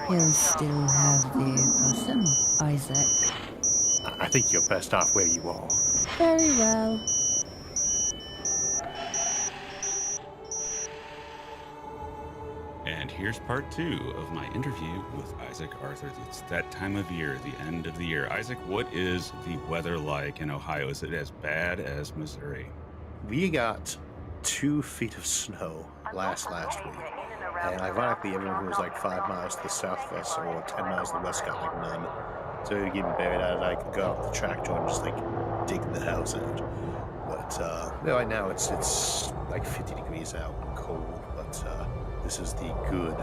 He'll still have the possum, Isaac. I think you're best off where you are. Very well. And here's part 2 of my interview with Isaac Arthur. It's that time of year, the end of the year. Isaac, what is the weather like in Ohio? Is it as bad as Missouri? We got 2 feet of snow last week. And ironically, everyone who was like 5 miles to the south of us or 10 miles to the west got like none. So you're getting buried out, and I could go out the tractor and just like dig the house out. But right now it's like 50 degrees out and cold. But this is the good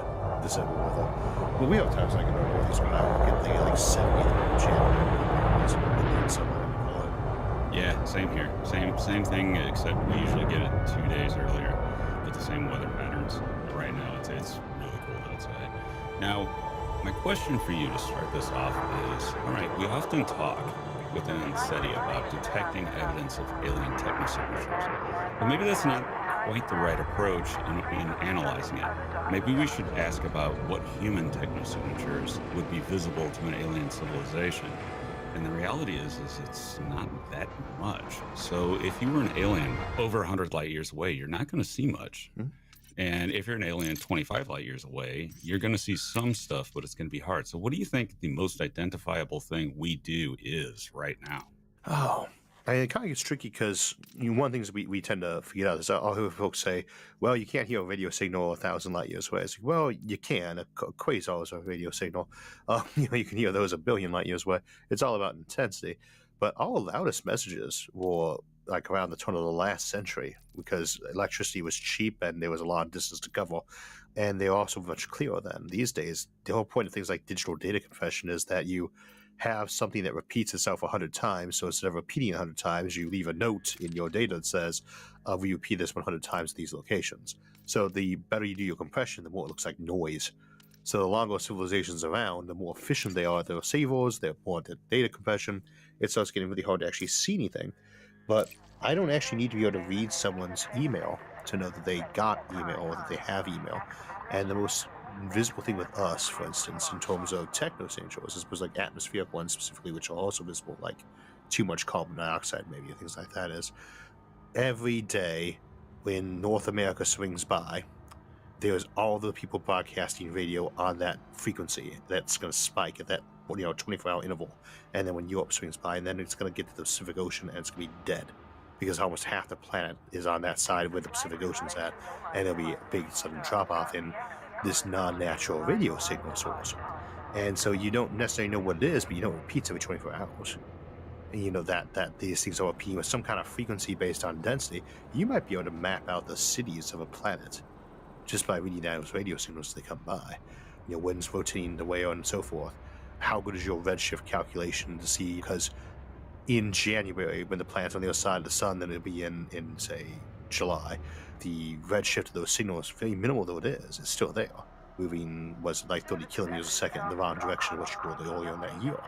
December weather. Well, we have times like in our northeast Ohio, we get like 70 January. Yeah, same here. Same thing, except we usually get it 2 days earlier with the same weather patterns. But right now, it's really cold outside. Now, my question for you to start this off is, all right, we often talk within SETI about detecting evidence of alien technosignatures, but maybe that's not quite the right approach in analyzing it. Maybe we should ask about what human technosignatures would be visible to an alien civilization. And the reality is it's not that much. So if you were an alien over 100 light years away, you're not going to see much. Mm-hmm. And if you're an alien 25 light years away, you're going to see some stuff, but it's going to be hard. So what do you think the most identifiable thing we do is right now? Oh, it kind of gets tricky because one of the things we tend to forget out is I'll hear folks say, well, you can't hear a radio signal 1,000 light years away. It's like, well, you can. A quasar is a radio signal. You can hear those 1 billion light years away. It's all about intensity. But our loudest messages were like around the turn of the last century because electricity was cheap and there was a lot of distance to cover. And they're also much clearer then. These days, the whole point of things like digital data compression is that you have something that repeats itself 100 times. So instead of repeating 100 times, you leave a note in your data that says, we repeat this 100 times at these locations. So the better you do your compression, the more it looks like noise. So the longer civilizations around, the more efficient they are. They're savers, they're more data compression. It starts getting really hard to actually see anything. But I don't actually need to be able to read someone's email to know that they got email or that they have email. And the most visible thing with us, for instance, in terms of technosignatures, as opposed to like atmospheric ones specifically, which are also visible, like too much carbon dioxide maybe, things like that, is every day when North America swings by, there's all the people broadcasting radio on that frequency that's going to spike at that 24-hour interval. And then when Europe swings by, and then it's going to get to the Pacific Ocean and it's going to be dead because almost half the planet is on that side where the Pacific Ocean's at, and there'll be a big sudden drop-off in this non-natural radio signal source. And so you don't necessarily know what it is, but you know it repeats every 24 hours. And you know that these things are repeating with some kind of frequency based on density. You might be able to map out the cities of a planet just by reading those radio signals as they come by. You know, wind's rotating the way on and so forth. How good is your redshift calculation to see? Because in January, when the planet's on the other side of the sun, then it'll be in say, July, the redshift of those signals, very minimal though it is, it's still there. Moving, was like 30 kilometers a second in the wrong direction of what you were earlier in that year.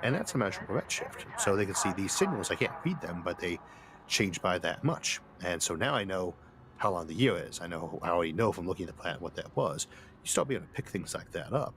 And that's a measurable redshift. So they can see these signals, I can't read them, but they change by that much. And so now I know how long the year is. I already know from looking at the planet what that was. You start being able to pick things like that up.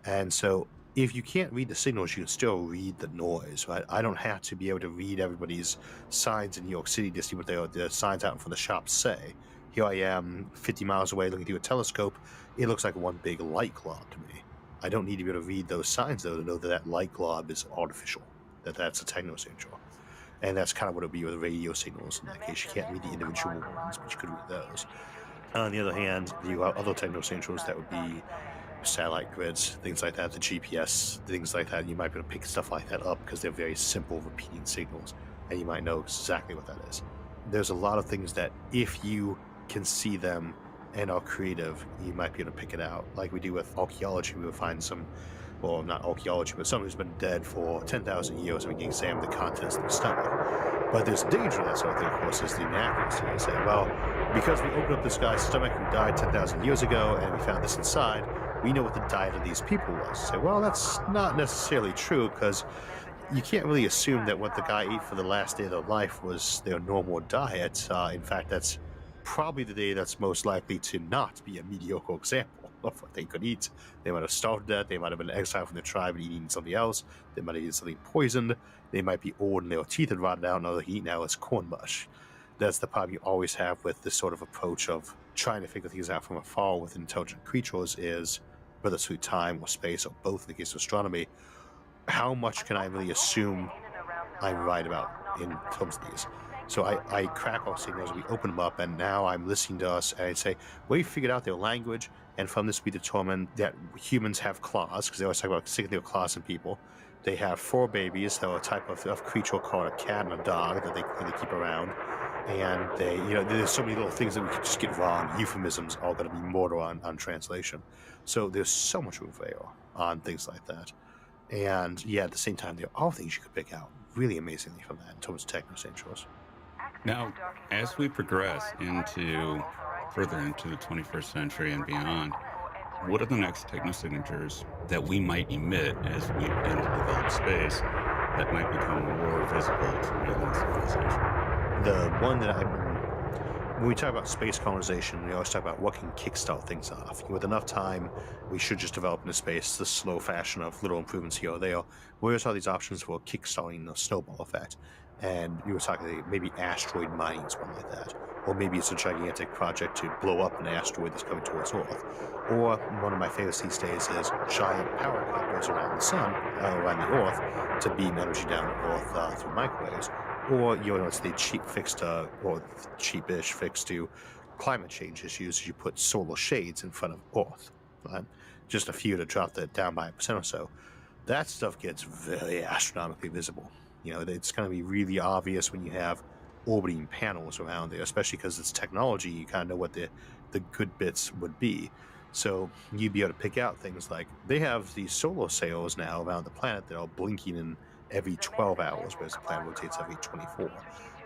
And so if you can't read the signals, you can still read the noise, right? I don't have to be able to read everybody's signs in New York City to see what the signs out in front of the shops say. Here I am 50 miles away looking through a telescope. It looks like one big light glob to me. I don't need to be able to read those signs, though, to know that light glob is artificial, that's a techno-signature. And that's kind of what it would be with radio signals in that case. You can't read the individual ones, but you could read those. On the other hand, you have other techno-signatures that would be satellite grids, things like that, the GPS, things like that. You might be able to pick stuff like that up because they're very simple repeating signals, and you might know exactly what that is. There's a lot of things that if you can see them and are creative, you might be able to pick it out. Like we do with archaeology, we will find some, well, not archaeology, but someone who's been dead for 10,000 years, and we can examine the contents of the stomach. But there's danger in that sort of thing, of course, is the inaccuracy. You say, well, because we opened up this guy's stomach who died 10,000 years ago, and we found this inside, we know what the diet of these people was. You say, well, that's not necessarily true, because you can't really assume that what the guy ate for the last day of their life was their normal diet. In fact, that's probably the day that's most likely to not be a mediocre example of what they could eat. They might have starved to death, they might have been exiled from their tribe and eating something else, they might have eaten something poisoned, they might be old and their teeth had rotted out and all they eat now is corn mush. That's the problem you always have with this sort of approach of trying to figure things out from afar with intelligent creatures is, whether it's through time or space or both in the case of astronomy, how much can I really assume I'm right about in terms of these? So I crack all signals, we open them up, and now I'm listening to us, and I say, we figured out their language, and from this we determined that humans have claws, because they always talk about sticking their claws in people. They have 4 babies, they're a type of creature called a cat and a dog that they keep around. And they, there's so many little things that we could just get wrong. Euphemisms are going to be mortal on translation. So there's so much room for error on things like that. And yeah, at the same time, there are all things you could pick out really amazingly from that in terms of techno-signatures. Now, as we progress further into the 21st century and beyond, what are the next techno-signatures that we might emit as we begin to develop space that might become more visible to alien civilization? The one that when we talk about space colonization, we always talk about what can kickstart things off. With enough time, we should just develop into space the slow fashion of little improvements here or there. We always have these options for kickstarting the snowball effect. And you were talking maybe asteroid mining is one like that. Or maybe it's a gigantic project to blow up an asteroid that's coming towards Earth. Or one of my favorites these days is giant power copters around the sun, around the Earth, to beam energy down to Earth through microwaves. Or, it's the cheapish fix to climate change issues. You put solar shades in front of Earth. Right? Just a few to drop that down by 1% or so. That stuff gets very astronomically visible. It's going to be really obvious when you have orbiting panels around there, especially because it's technology. You kind of know what the good bits would be. So you'd be able to pick out things like they have these solar sails now around the planet that are blinking in every 12 hours, whereas the planet rotates every 24.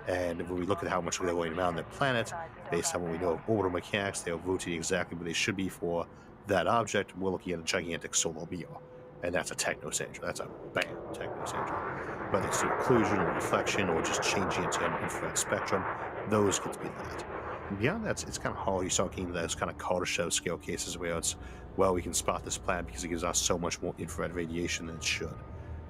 And when we look at how much they're going around the planet, based on what we know of orbital mechanics, they're rotating exactly where they should be for that object. We're looking at a gigantic solar mirror. And that's a techno-signature. That's a bam techno-signature. Whether it's through occlusion or reflection or just changing it to an infrared spectrum, those could be that. And beyond that, it's kind of hard. You start getting into those kind of Kardashev scale cases where it's, we can spot this planet because it gives us so much more infrared radiation than it should.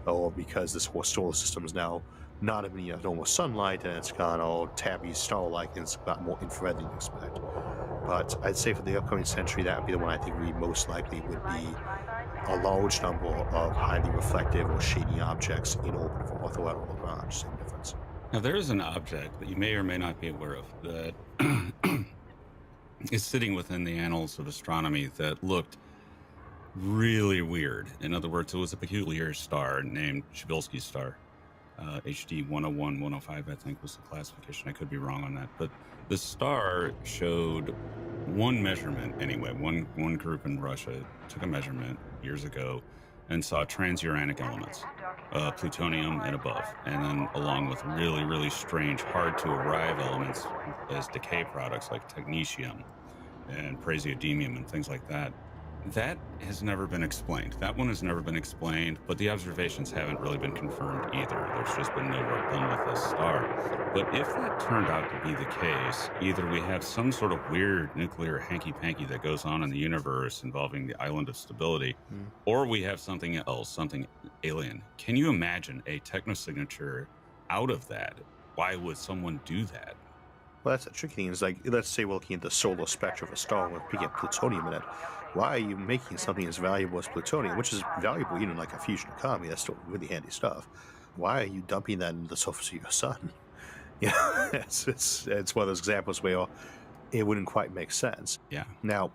Or because this whole solar system is now not emitting normal sunlight and it's gone all tabby star-like and it's got more infrared than you expect. But I'd say for the upcoming century, that would be the one I think we most likely would be a large number of highly reflective or shady objects in orbit of Earth or at all around. Same difference. Now, there is an object that you may or may not be aware of that is sitting within the annals of astronomy that looked really weird. In other words, it was a peculiar star named Chbysky's star. HD 101, 105, I think was the classification. I could be wrong on that. But the star showed one measurement anyway. One group in Russia took a measurement years ago and saw transuranic elements, plutonium and above. And then along with really, really strange, hard to arrive elements as decay products like technetium and praseodymium and things like that. That has never been explained. That one has never been explained, but the observations haven't really been confirmed either. There's just been no work done with this star. But if that turned out to be the case, either we have some sort of weird nuclear hanky-panky that goes on in the universe involving the island of stability, or we have something else, something alien. Can you imagine a technosignature out of that? Why would someone do that? Well, that's the tricky thing. Is like, let's say we're looking at the solar spectrum of a star and we're picking up plutonium in it. Why are you making something as valuable as plutonium, which is valuable, you know, like a fusion economy? That's still really handy stuff. Why are you dumping that into the surface of your sun? You know, it's one of those examples where it wouldn't quite make sense. Yeah. Now,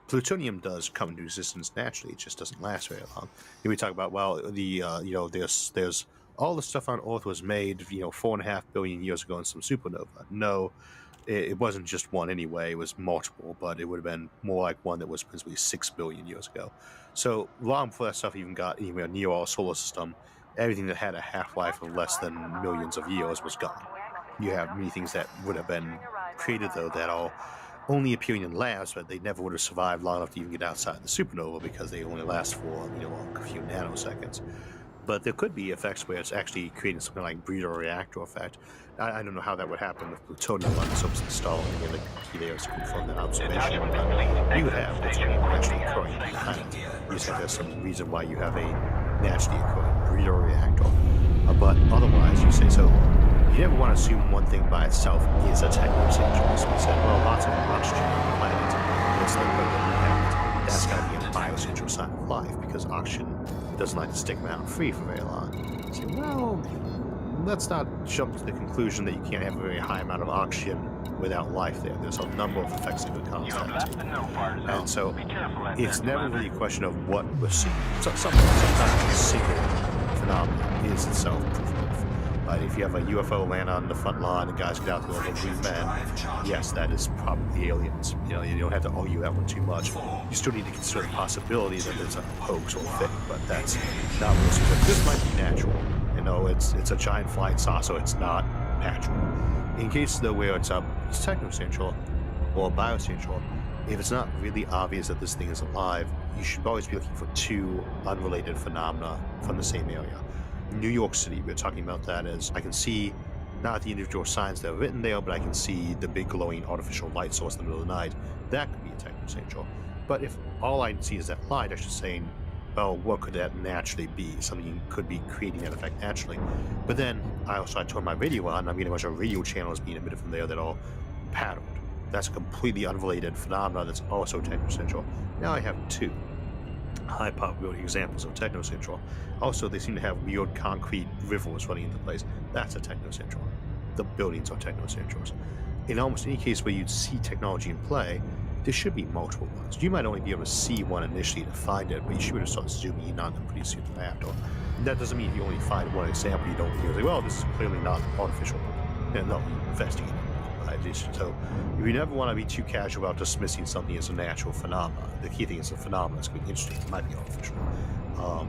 plutonium does come into existence naturally. It just doesn't last very long. And we talk about, well, the you know, there's all the stuff on Earth was made, you know, 4.5 billion years ago in some supernova. No, it wasn't just one anyway. It was multiple, but it would have been more like one that was principally 6 billion years ago. So long before that stuff even got near our solar system, everything that had a half-life of less than millions of years was gone. You have many things that would have been created, though, that are only appearing in labs, but they never would have survived long enough to even get outside the supernova because they only last for, you know, a few nanoseconds. But there could be effects where it's actually creating something like breeder reactor effect. I don't know how that would happen with plutonium on the surface of the star. Again, the key there is to confirm that observation. But you would have plutonium actually occurring behind it. You just have to have some reason why you have a naturally occurring breeder reactor. But otherwise, you say so. You never want to assume one thing by itself is a technosignature. So we said, well, lots of oxygen on the planet. It's like what we have. That's got to be a biosignature sign of life because oxygen doesn't like to stick around free for very long. So, well, let's not jump to the conclusion that you can't have a very high amount of oxygen without life there. There's a number of effects that could cause that too. And so it's never really a question of what we're seeing. Sometimes a single phenomenon is itself proof of. If you have a UFO land on the front lawn and guys get out there with green men, yes, that is probably aliens. You know, you don't have to argue that one too much. You still need to consider the possibility that it's a hoax or fake, but that's not what it's. This might be natural. You know, it's a giant flying saucer. It's not natural. In cases though where it's technosignature or biosignature, if it's not really obvious that this thing is alive, you should always be looking for two unrelated phenomena from the same area. New York City, we're talking about that as I can see not the individual signs that are written there, but I can see the big glowing artificial light source in the middle of the night. That could be a technosignature. But if all I see is that light, I should say, well, what could that naturally be? Something could be creating that effect naturally. But then I turned my radio on, and I'm getting a bunch of radio channels being emitted from there that are patterned. That's a completely unrelated phenomenon that's also technosignature. Now I have two high probability examples of technosignature. Also, they seem to have weird concrete rivers running into place. That's a technosignature. The buildings are technosignatures. In almost any case where you'd see technology in play, there should be multiple ones. You might only be able to see one initially to find it, but you should be able to start zooming in on them pretty soon after. That doesn't mean if you only find one example, you don't say, well, this is clearly not artificial. No, you investigate it. So you never want to be too casual about dismissing something as a natural phenomenon. The key thing is the phenomenon is going to be interesting. It might be artificial.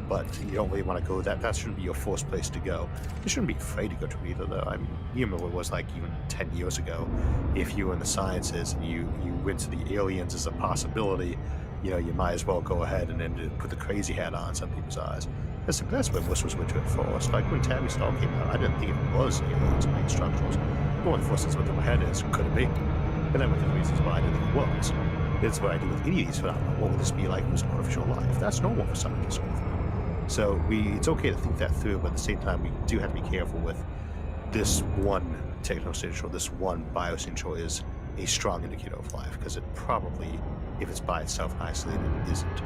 But you don't really want to go that shouldn't be your first place to go. You shouldn't be afraid to go to it either, though. I mean, you remember what it was like even 10 years ago. If you were in the sciences and you went to the aliens as a possibility, you know, you might as well go ahead and then put the crazy hat on some people's eyes. That's where most of us went to it first. Like when Tabby Star came out, I didn't think it was aliens and structures. One of the first things went through my head is, could it be? And then went through the reasons why I didn't think it was. It's what I do with any of these phenomena. What would this be like with artificial life? That's normal for scientists. So it's okay to think that through, but at the same time, we do have to be careful with this one technosignature, this one biosignature is a strong indicator of life, because it probably, if it's by itself isolated, isn't.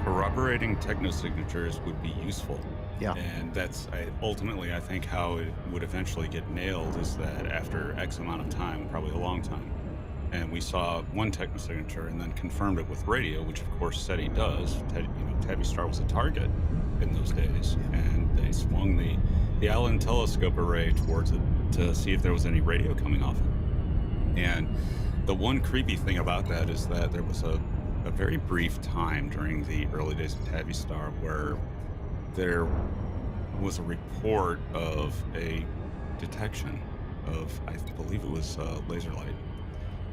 Corroborating technosignatures would be useful. Yeah. And that's ultimately, I think, how it would eventually get nailed is that after X amount of time, probably a long time, And we saw one technosignature and then confirmed it with radio, which of course SETI does. Tabby Star was a target in those days, and they swung the Allen telescope array towards it to see if there was any radio coming off it. And the one creepy thing about that is that there was a very brief time during the early days of Tabby Star where there was a report of a detection of, I believe it was laser light.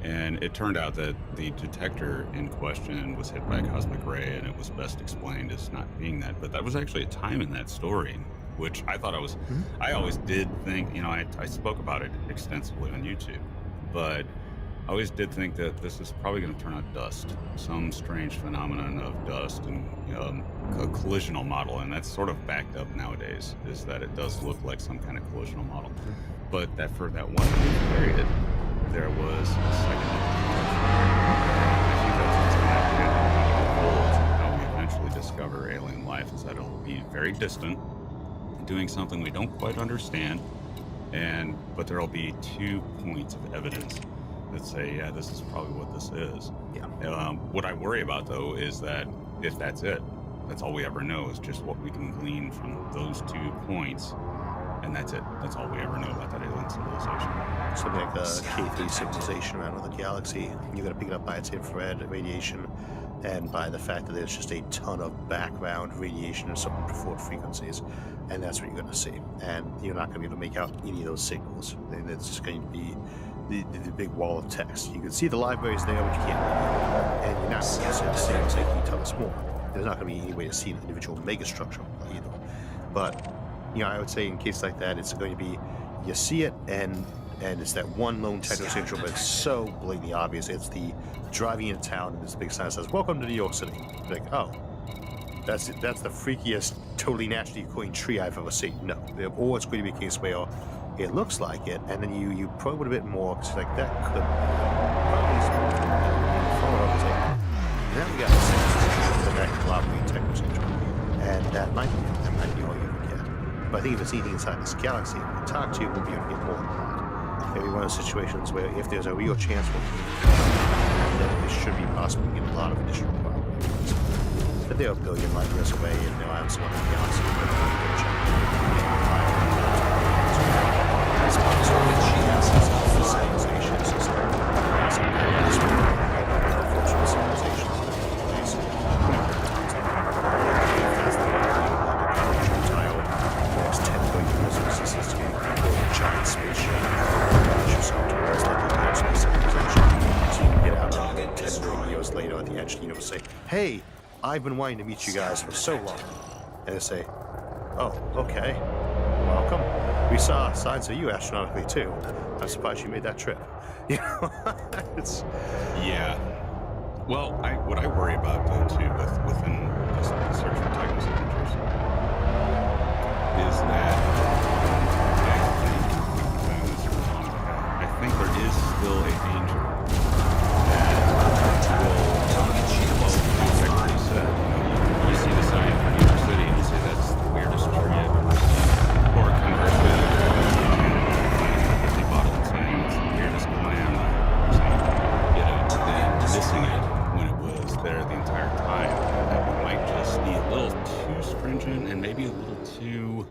And it turned out that the detector in question was hit by a cosmic ray, and it was best explained as not being that. But that was actually a time in that story, which I thought I always did think, I spoke about it extensively on YouTube, but I always did think that this is probably going to turn out dust, some strange phenomenon of dust and a collisional model. And that's sort of backed up nowadays, is that it does look like some kind of collisional model. But that for that 1 week period, there was a second. I think that's what's going to happen. How we eventually discover alien life is that it'll be very distant, doing something we don't quite understand, but there'll be 2 points of evidence that say, yeah, this is probably what this is. Yeah. What I worry about, though, is that if that's it, that's all we ever know is just what we can glean from those 2 points, and that's it. That's all we ever know about that alien civilization. Something like a K3 civilization around another galaxy. You're going to pick it up by its infrared radiation and by the fact that there's just a ton of background radiation and some preferred frequencies, and that's what you're going to see. And you're not going to be able to make out any of those signals. It's just going to be the big wall of text. You can see the libraries there, but you can't read it. And you're not going to see the signals like you tell us more. There's not going to be any way to see an individual megastructure either. But I would say in cases like that, it's going to be, you see it, and it's that one lone technosignature, but it's so blatantly obvious. It's the driving into town, and this big sign that says, "Welcome to New York City." You're like, oh, that's it. That's the freakiest, totally naturally occurring tree I've ever seen. No. Or it's going to be a case where it looks like it, and then you probe it a bit more, because like, that could probably follow up and say, now we got the cooperating technosignature, and that might be all you can get. But I think if it's anything inside this galaxy we can talk to, we'll be able to get more than that. Maybe one of those situations where if there's a real chance then it should be possible to get a lot of additional properties. But they're a billion light years away, and they'll have some other galaxy hey, I've been wanting to meet you guys for so long. And they say, oh, okay, welcome. We saw signs of you astronomically too. I'm surprised you made that trip. It's... Yeah. Well, what I worry about though too within the search for technosignatures is that I think there is still a danger that you see the sign for New York City and you say that's the weirdest tree I've ever seen. Or conversely, the bottle saying it's the weirdest clam I've ever seen. Then missing it when it was there the entire time. That might just be a little too stringent and maybe a little too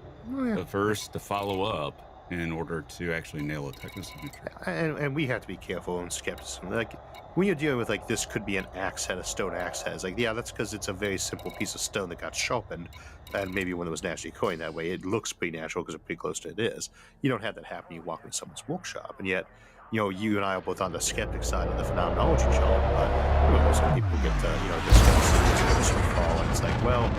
averse to follow up in order to actually nail a technosignature. And we have to be careful and skepticism. Like, when you're dealing with, like, this could be an axe head, a stone axe head, it's like, yeah, that's because it's a very simple piece of stone that got sharpened, and maybe when it was naturally coined that way, it looks pretty natural because it's pretty close to it is. You don't have that happen when you walk into someone's workshop, and yet, you and I are both on the skeptic side of the phenomenology chart, but some people get, discuss and fall, and it's like, well,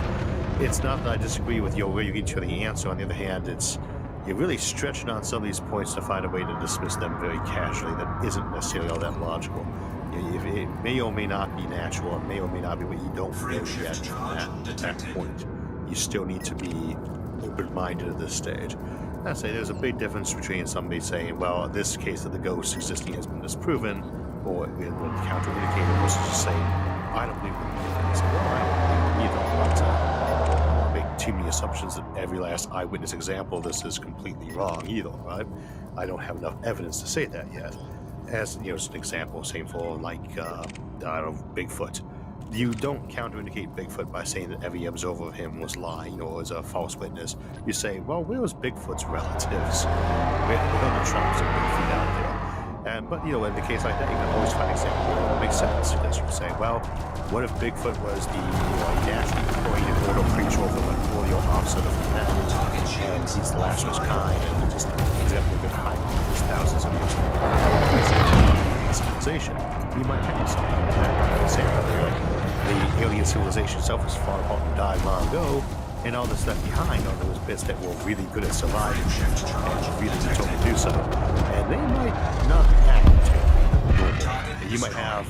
it's not that I disagree with where you get to the answer. On the other hand, you're really stretching on some of these points to find a way to dismiss them very casually that isn't necessarily all that logical. It may or may not be natural, it may or may not be what you don't know yet at that point. You still need to be open-minded at this stage. I'd say there's a big difference between somebody saying, well, in this case that the ghost existing has been disproven, or the counter-indicator versus just saying, I don't believe in it. Say, well, I don't believe either. But make too many assumptions that every last eyewitness example of this is completely wrong either, right? I don't have enough evidence to say that yet. as you know, as an example, same for like I don't know, Bigfoot. You don't counter-indicate Bigfoot by saying that every observer of him was lying or was a false witness. You say, well, where was Bigfoot's relatives? Where are the tribes of Bigfoot out there? But you know, in the case like that, you can always find examples where it makes sense, because you can say, well, what if Bigfoot was the naturally created order creature of an audio opposite of humanity, and he's the last of his kind, and just he's got a good height, there's thousands of years of civilization. You might have something like that. Say the alien civilization itself is far apart and died long ago, and all that's left behind are those bits that were really good at surviving and really determined to do so. And they might not act terribly. You might have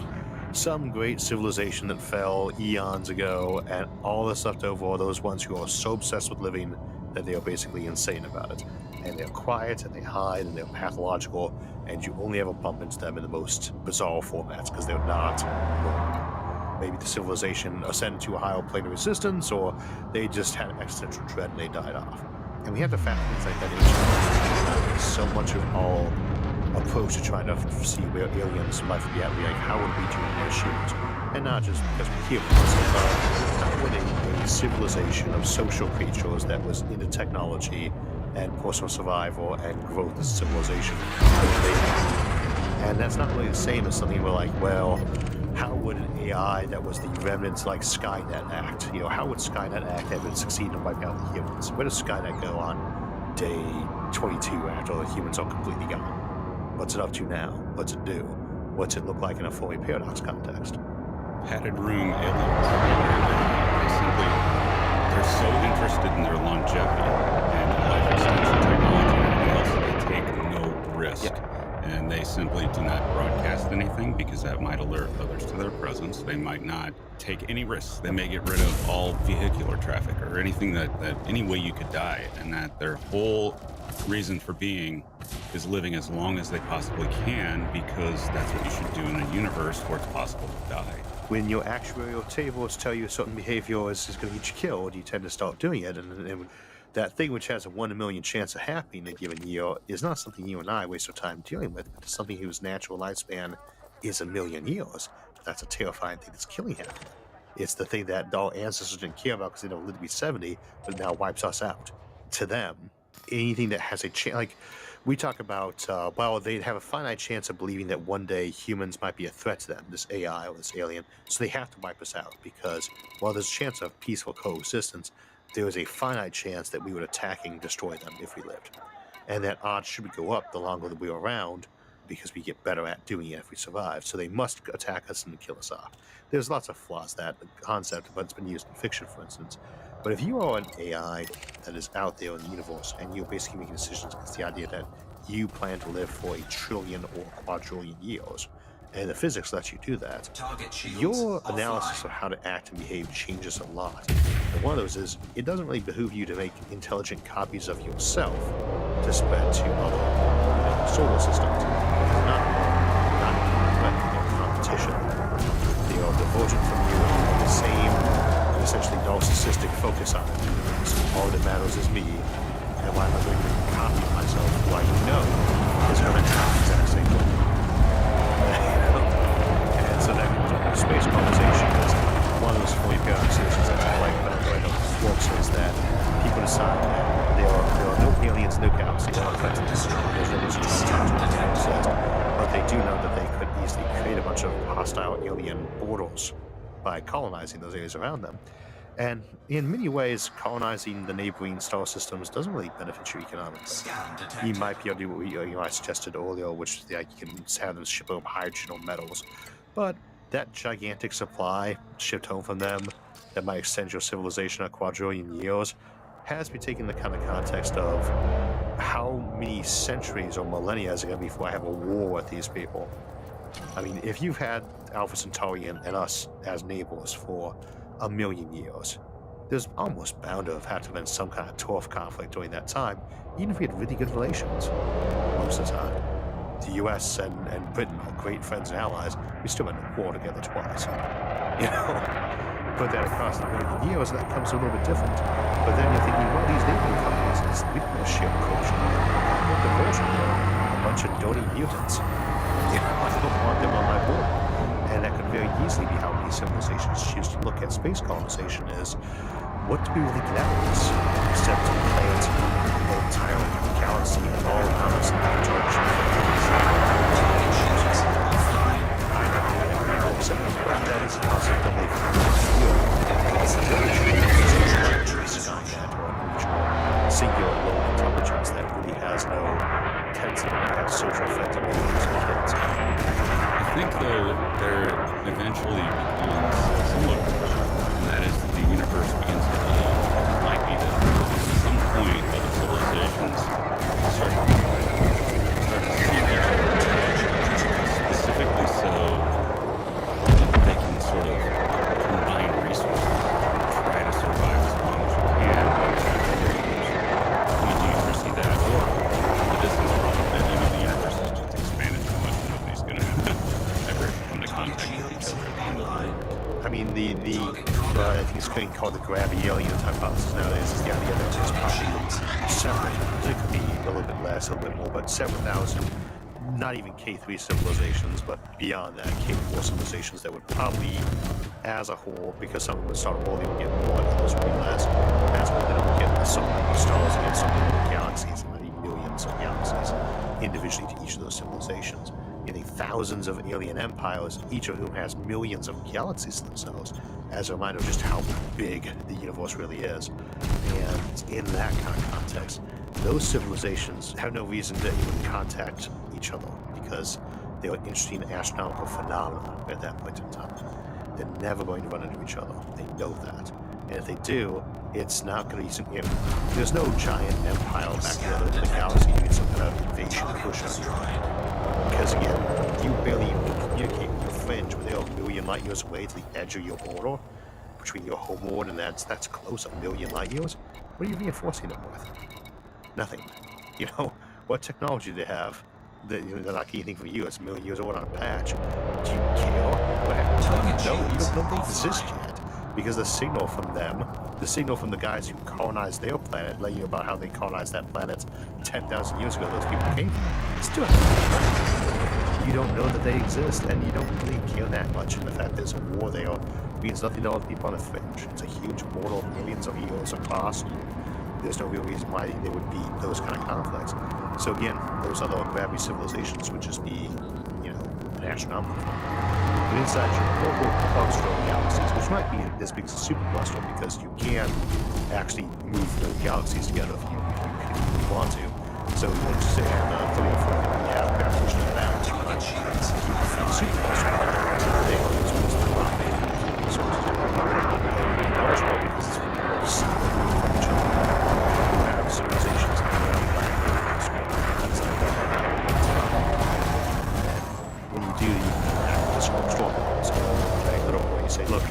some great civilization that fell eons ago, and all that's left over are those ones who are so obsessed with living that they are basically insane about it. And they're quiet, and they hide, and they're pathological, and you only ever bump into them in the most bizarre formats because they're not normal. Maybe the civilization ascended to a higher plane of resistance, or they just had existential dread and they died off. And we have to factor things like that into so much of our approach to trying to see where aliens life would be at. We're like, how would we do as humans? And not just because we're humans, but how would a civilization of social creatures that was into technology and personal survival and growth as a civilization, and that's not really the same as something we're like, well, how would an AI that was the remnants like Skynet act? You know, how would Skynet act if it succeeded to wipe out the humans? Where does Skynet go on day 22 after the humans are completely gone? What's it up to now? What's it do? What's it look like in a Fermi paradox context? Padded room aliens. They're so interested in their longevity and life extension technology and everything else, they take no risk. Yeah. And they simply do not broadcast anything because that might alert others to their presence. They might not take any risks. They may get rid of all vehicular traffic or anything that any way you could die, and that their whole reason for being is living as long as they possibly can, because that's what you should do in a universe where it's possible to die. When your actuarial tables tell you a certain behavior is going to get you killed, you tend to start doing it, and that thing which has a 1 in a million chance of happening in a given year is not something you and I waste our time dealing with, but something whose natural lifespan is 1 million years. That's a terrifying thing that's killing him. It's the thing that our ancestors didn't care about because they never lived to be 70, but now wipes us out. To them, anything that has a chance, like we talk about, well, they'd have a finite chance of believing that one day humans might be a threat to them, this AI or this alien, so they have to wipe us out because, while there's a chance of peaceful coexistence, there is a finite chance that we would attack and destroy them if we lived. And that odds should go up the longer that we're around because we get better at doing it if we survive. So they must attack us and kill us off. There's lots of flaws to that concept, but it's been used in fiction, for instance. But if you are an AI that is out there in the universe and you're basically making decisions against the idea that you plan to live for 1 trillion or quadrillion years, and the physics lets you do that, your analysis of how to act and behave changes a lot. And one of those is, it doesn't really behoove you to make intelligent copies of yourself to spread to other solar systems. It's not competition. They are divergent from you and have the same, essentially narcissistic focus on it. So all that matters is me, and why am I going to copy myself who I know is going to have the exact same thing? And so that comes up with space conversation is one of those fully paradoxes that I like, but I know works is that people decide that there are no aliens, no galaxies, no planets, there's no exist, but they do know that they could easily create a bunch of hostile alien borders by colonizing those areas around them. And in many ways, colonizing the neighboring star systems doesn't really benefit you economically. You might be able to do what I suggested earlier, which is like you can have them ship home hydrogen or metals. But that gigantic supply shipped home from them that might extend your civilization a quadrillion years has to be taken in the kind of context of how many centuries or millennia is it going to be before I have a war with these people. I mean, if you've had Alpha Centauri and us as neighbors for 1 million years, there's almost bound to have been some kind of turf conflict during that time, even if we had really good relations most of the time. The US and Britain are great friends and allies. We still went to war together twice. You know, put that across the 1 million years, and that comes a little bit different. But then you're thinking, well, these neighboring countries, we don't share culture. We're diversion. They're a bunch of dirty mutants. I don't want them on my board. And that could very easily be how many civilizations choose to look at space colonization is, what do we really get out of this? Except to plant an entire galaxy all around us in that direction. That is a possibility for singular low intelligence that really has no tendency to have social effects on kids. I think, though, there eventually becomes somewhat, and that is that the universe begins to be, might be that at some point other civilizations start to see each other, specifically so that they can sort of combine resources, try to survive as long as you can. I mean, do you foresee that? Or the distance problem that the universe has just expanded so much that nobody's going to ever come to contact with each other. I mean, I think it's being called the gravity alien hypothesis nowadays. Is the idea that there's probably several, it could be a little bit less, a little bit more, but several thousand, not even K3 civilizations, but beyond that, K4 civilizations that would probably, as a whole, because some of them would start early and get more, others would be less, as a whole, they would get so many stars and so many galaxies, and many millions of galaxies individually to each of those civilizations. Getting thousands of alien empires, each of whom has millions of galaxies themselves, as a reminder of just how big the universe really is. And in that kind of context, those civilizations have no reason to even contact each other because they are interesting astronomical phenomena at that point in time. They're never going to run into each other. They know that. And if they do, it's not going to be there's no giant empire back there in the galaxy doing some kind of invasion push on. Because again, you barely even communicate with your friends when they're a million light years away to the edge of your border between your home world, and that's close, a million light years. What are you reinforcing them with? Nothing. You know, what technology do they have that they're not getting anything from you? It's a million years old on a patch. Do you care? No, you don't know they exist yet. Because the signal from them, the signal from the guys who colonized their planet, letting you about how they colonized that planet 10,000 years ago, those people came from, still you don't know that they exist, and you don't really care that much. And the fact there's a war there means nothing to all the people on the fringe. It's a huge border of millions of years across. There's no real reason why there would be those kind of conflicts. So again, those other gravity civilizations would just be, an astronomical phenomenon. But inside your local cluster of galaxies, which might be as big as a supercluster, because you can actually move the galaxies together if you want to. So let's say on 3 or 4, you have gravitational balance. You might keep the supercluster. They are those ones that are operating resources. And large part because it's really more separate from each other. You have civilizations that are when you do you say, look,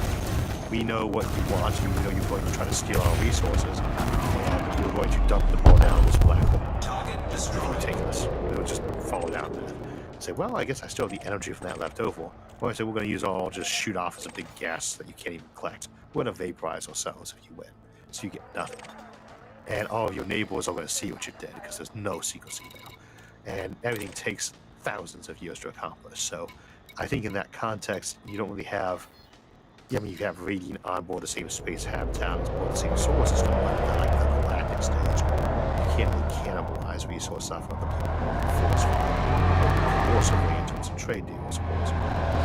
we know what you want, we know you're going to try to steal our resources, and we're going to dump them all down this black hole. We're taking this. We'll just fall down there. Say, well, I guess I still have the energy from that left over. Well, I say we're going to use all, just shoot off as a big gas that you can't even collect. We're going to vaporize ourselves if you win. So you get nothing. And all of your neighbors are going to see what you did, because there's no secrecy now. And everything takes thousands of years to accomplish. So I think in that context, you don't really have, you have radiant on board the same space habitat, on board the same solar system, but like the galactic stage, you can't really cannibalize resource stuff with the forcibly in terms of trade deals, of course.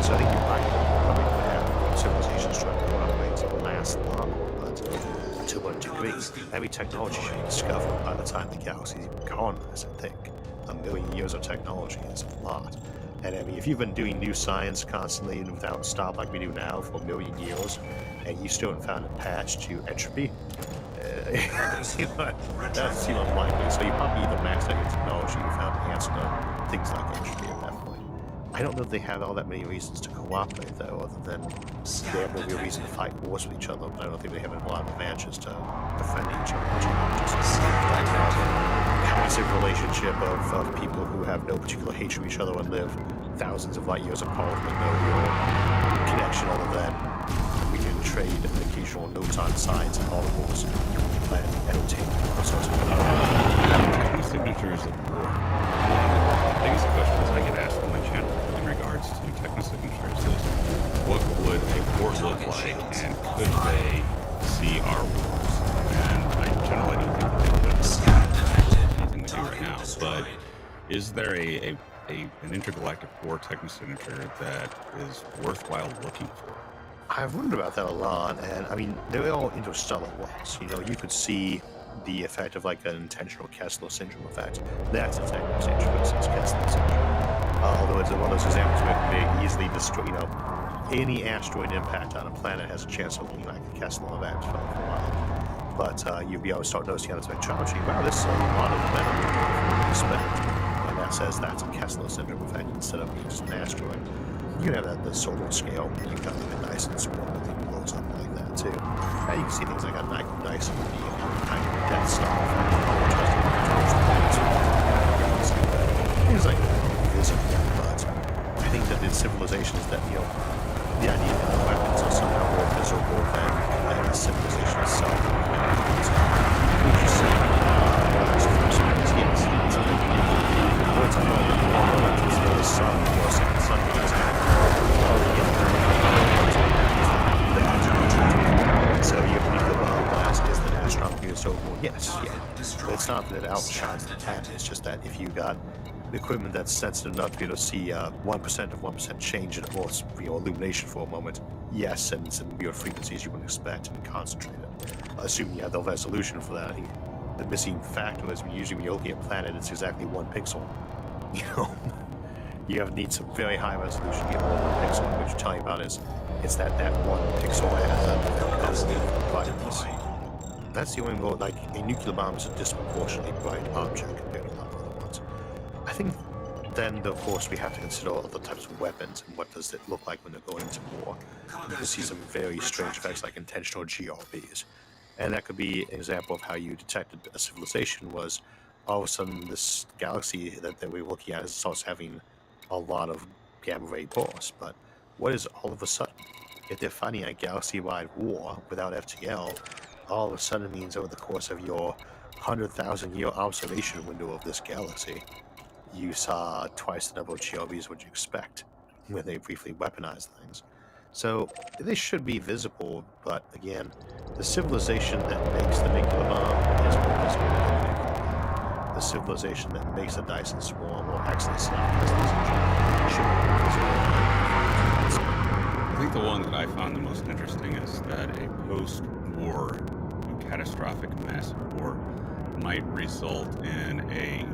So I think you're right. Probably could have civilizations trying to operate to last longer, but to what degree? Every technology should be discovered by the time the galaxy is even colonized, I think. 1 million years of technology is a lot. And I mean, if you've been doing new science constantly and without stop like we do now for 1 million years, and you still haven't found a patch to entropy, that seems unlikely. So you probably either maxed out your technology or found an answer to things like entropy at that point. I don't know if they have all that many reasons to cooperate, though, other than they have no real reason to fight wars with each other. I don't think they have a lot of advantages to defend each other. Just passive relationship of people who have no particular hatred of each other and live thousands of light years apart with no real connection other than we can trade an occasional notes on science and articles and entertainment. Signatures of war. One of the biggest questions I get asked in my channel is there an intergalactic war technosignature that is worthwhile looking for? I've wondered about that a lot, and I mean, they're all interstellar ones. You know, you could see the effect of like an intentional Kessler syndrome effect. That's a technical signature versus Kessler syndrome. Although it's one of those examples where it can very easily destroy, you know, any asteroid impact on a planet has a chance of looking like a Kessler event for a while. But you'll be able to start noticing on the spectrometry, wow, there's a lot of momentum split. And that says that's a Kessler syndrome effect instead of being just an asteroid. You can have that at the solar scale. You can leave it nice and small, but it blows up like that too. You can see things like a nice and kind of death star. Things like that. But I think that in civilizations that, you know, the idea that the weapons are somehow more visible than the civilization itself. So your nuclear bomb blast is that astronomy is so well, yes, yeah. But it's not that it outshines the planet, it's just that if you got equipment that's sensitive enough to be able to see 1% of 1% change in illumination for a moment, yes, and some weird frequencies you wouldn't expect and concentrate it. Assuming you have the resolution for that, I think the missing factor is usually when you're looking at a planet, it's exactly 1 pixel. You know, you need some very high resolution to get 1 pixel. What you're talking about is it's that 1 pixel brightness. That's the only way. Like a nuclear bomb is a disproportionately bright object compared to a lot of other ones. I think then, of course, we have to consider all the types of weapons and what does it look like when they're going into war. You can see some very strange effects like intentional GRBs. And that could be an example of how you detected a civilization was all of a sudden this galaxy that we were looking at starts having a lot of gamma ray bursts. But what is all of a sudden? If they're fighting a galaxy-wide war without FTL, all of a sudden means over the course of your 100,000-year observation window of this galaxy, you saw twice the number of GRBs what you expect when they briefly weaponize things. So they should be visible, but again, the civilization that makes the nuclear bomb is more visible than the nuclear bomb. The civilization that makes the Dyson swarm, or actually should be visible. I think the one that I found the most interesting is that a post-war, catastrophic massive war might result in a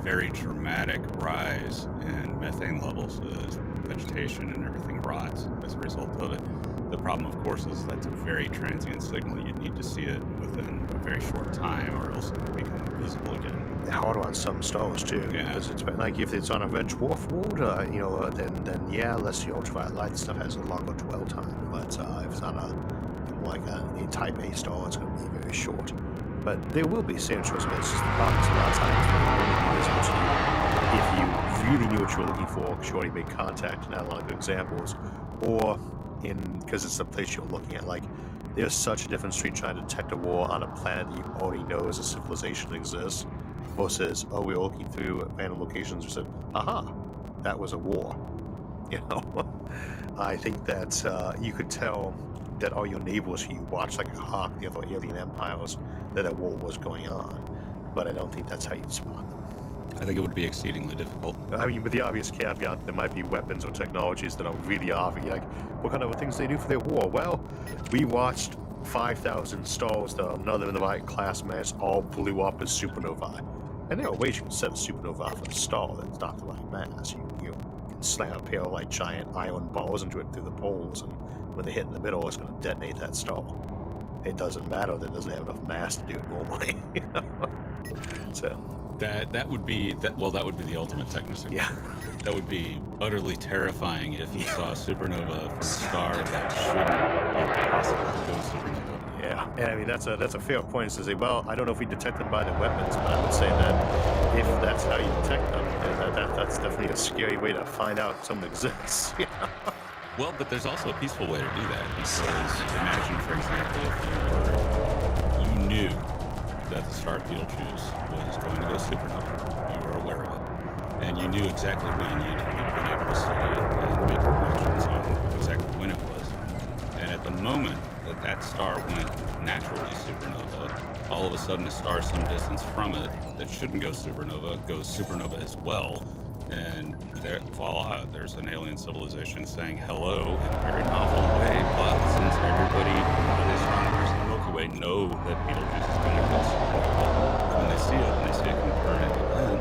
very dramatic rise in methane levels as vegetation and everything rots as a result of it. The problem, of course, is that's a very transient signal. You need to see it within a very short time or else it will become visible again. Harder on some stars too, because it's like if it's on a red dwarf world, then yeah, less the ultraviolet light stuff has a longer dwell time. But if it's on a type A star, it's going to be very short. But there will be signatures, but it's just the problem is a lot of times if you really knew what you were looking for, because you already made contact and had a lot of good examples, or because it's the place you're looking at, like there's such a difference between trying to detect a war on a planet that you already know as a civilization exists versus, oh, we're looking through random locations and said, aha, that was a war. You know, I think that you could tell that all your neighbors who you watch like a hawk, the other alien empires, that a war was going on. But I don't think that's how you'd spot them. I think it would be exceedingly difficult. I mean, with the obvious caveat, there might be weapons or technologies that are really obvious. Like, what kind of things they do for their war? Well, we watched 5,000 stars that another in the right class mass all blew up as supernovae. And there are ways you can set a supernova for a star that's not the right mass. You can slam a pair of like giant iron balls into it through the poles, and when they hit in the middle, it's going to detonate that star. It doesn't matter that it doesn't have enough mass to do it normally. You know? So that would be the ultimate technicity. Yeah. That would be utterly terrifying if you saw a supernova from a star that shouldn't be possible to go supernova. Yeah, and I mean that's a fair point to say. Well, I don't know if we detect them by the weapons, but I would say that if that's how you detect them, that's definitely a scary way to find out someone exists. You know? Well, but there's also a peaceful way to do that, because imagine, for example, if you knew that the star Betelgeuse was going to go supernova, you were aware of it, and you knew exactly when you'd been able to study it and make predictions on exactly when it was. And at the moment that star went naturally supernova, all of a sudden a star some distance from it that shouldn't go supernova goes supernova as well. And there, voila, there's an alien civilization saying hello in a very novel way. But since everybody, the astronomers in the Milky Way, know that Betelgeuse is going to go supernova, when they see it, and they see a concurrent event,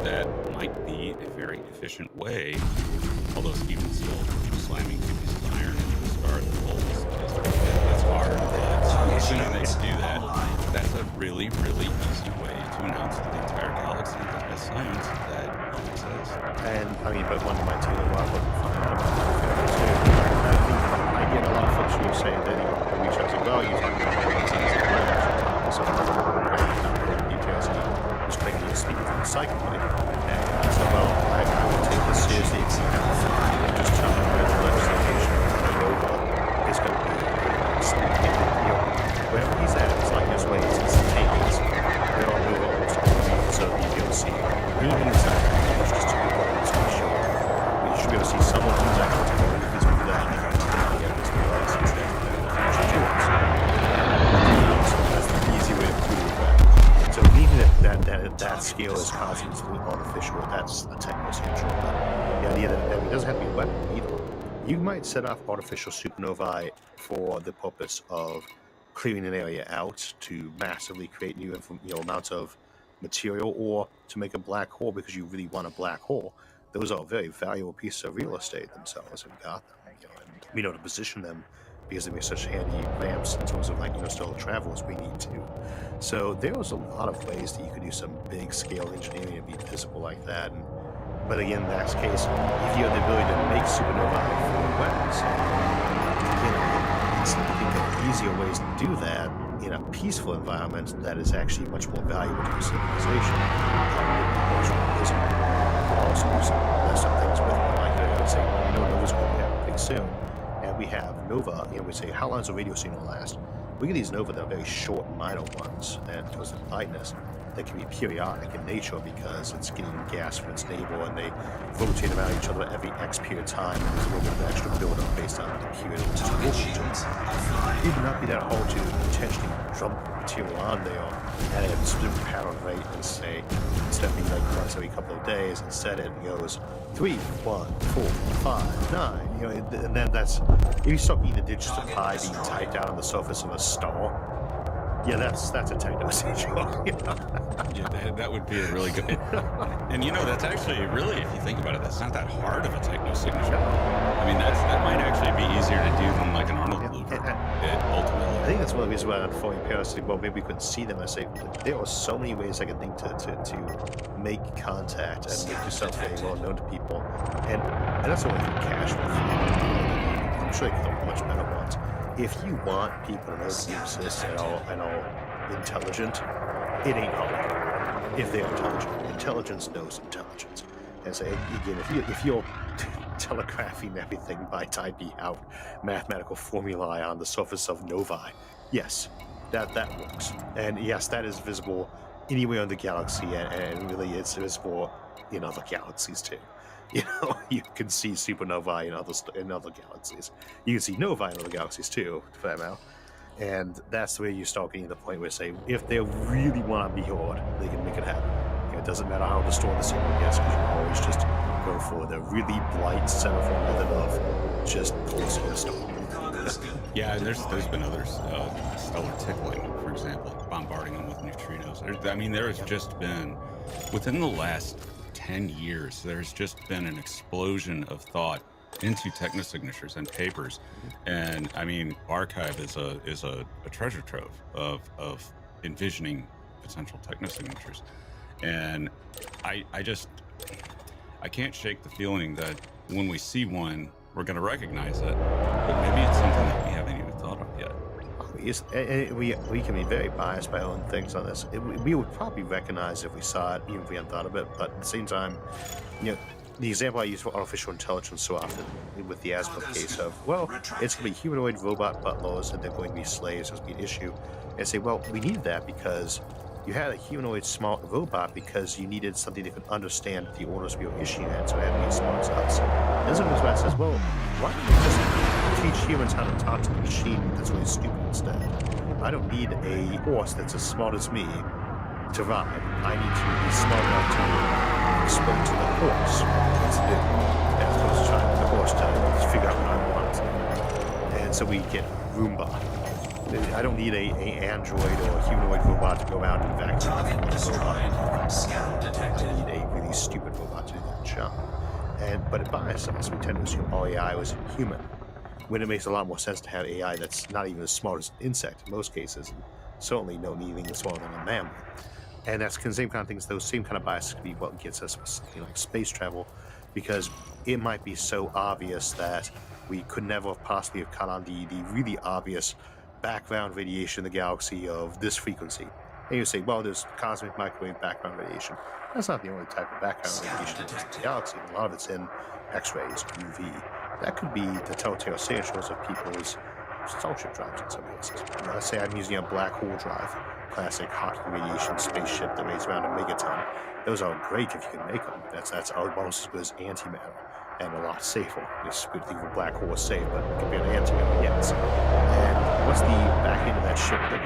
that might be a very efficient way, although even still slamming two pieces of iron into the star at the pole that's hard. But assuming they can do that, that's a really, really easy way to announce to the entire galaxy that has science that exists. And I mean, but one might take a while to find out about it too. I think I get a lot of folks who are saying that, reach out to, well, you talk about so details, and just making you speak from the psychic way. And so, well, I would take this seriously if you have just tell me that the legislation is going to be, wherever he's at, it's like his ways, it's instantaneous. They're all moving almost immediately, so you'll see anything inside that, it's just show. You should be able to see someone who's actually taking a piece of that, and get this new license there. That's the easy way to prove that. So even if that scale is cosmically artificial, that's a techno-signature. The idea that it doesn't have to be a weapon either. You might set off artificial supernovae for the purpose of clearing an area out to massively create new amounts of material, or to make a black hole because you really want a black hole. Those are very valuable pieces of real estate themselves, and we got them. And we know to position them because they make such handy ramps in terms of stellar travel as we need to. So there was a lot of ways that you could do some big scale engineering and be visible like that. But again, in that case, if you have the ability to make supernovae for weapons, I think there are easier ways to do that in a peaceful environment that is actually much more valuable to your civilization. Also, there's some things with it, like I would say, Nova's going to happen pretty soon, and we have Nova. We say, how long does a radio signal last? We get these Nova that are very short, minor ones, and because of lightness, they can be periodic in nature because it's getting gas from its neighbor, and they rotate around each other every X period of time, and there's a little bit of extra buildup based on the period of which it's it would not be that hard to intentionally dump material on there at a specific pattern rate and say, instead of being like once every couple of days, instead it goes 3, 1, 4, 5, 9. And then that's, if you start eating the digits of pi being typed out on the surface of a star, yeah, that's a techno signature. Yeah, that would be a really good. And that's actually really, if you think about it, that's not that hard of a techno signature. I mean, that might actually be easier to do than like an Arnold blueprint. Ultimately, I think that's one of the reasons why I'm forming parents. Well, maybe we couldn't see them. I say there are so many ways I can think to make contact and make yourself very well known to people, and that's only through cash. I'm sure you can come much better ones. If you want people to know that you exist and are intelligent, it ain't hard. If they are intelligent, intelligence knows intelligence. And so again, if you're telegraphing everything by typing out mathematical formulae on the surface of novae, yes, that works. And yes, that is visible anywhere in the galaxy, and really it's visible in other galaxies too. You can see supernovae in other galaxies. You can see novae in other galaxies too, for that matter. And that's the way you start getting to the point where, say, if they really want to be heard, they can make it happen. It doesn't matter how distorted the signal gets, because you can always just go for the really bright centerfold method of just pulsing the star. Yeah, and there's been others, stellar tickling, for example, bombarding them with neutrinos. There has just been, within the last 10 years, there's just been an explosion of thought into technosignatures and papers. And Archive is a treasure trove of envisioning potential technosignatures. And I can't shake the feeling that when we see one, we're going to recognize it, but maybe it's something that we haven't even thought of yet. We can be very biased by our own things on this. We would probably recognize if we saw it, even if we hadn't thought of it. But at the same time, the example I use for artificial intelligence so often with the Asimov case of, well, it's going to be humanoid robot butlers and they're going to be slaves, there's going to be an issue. And say, well, we need that because you had a humanoid smart robot because you needed something that could understand the orders we were issuing at, so it had to be as smart as us. This is what says, well, why don't you just teach humans how to talk to the machine that's really stupid instead? I don't need a horse that's as smart as me to ride. I need to be smart enough to explain to the horse what to do, as opposed to trying the horse to figure out what I want. And so we get Roomba. I don't need a android or a humanoid robot to go around and vacuum. Target destroyed. Scan detected. I need a really stupid robot to do that job. But by ourselves, we tend to assume all AI was human, when it makes a lot more sense to have AI that's not even as smart as an insect in most cases, and certainly no even smaller than a mammal. And that's the same kind of things, those same kind of biases could be what gets us, like space travel, because it might be so obvious that we could never have possibly have caught on the really obvious background radiation in the galaxy of this frequency. And you say, well, there's cosmic microwave background radiation. That's not the only type of background radiation in the galaxy. A lot of it's in X-rays, UV. That could be the telltale signatures of people's starship drives in some cases. Let's say I'm using a black hole drive, classic Hawking radiation spaceship that weighs around a megaton. Those are great if you can make them. That's almost as good as antimatter, and a lot safer. It's good to think of a black hole as safe, but compared to antimatter, yes. And what's the back end of that ship that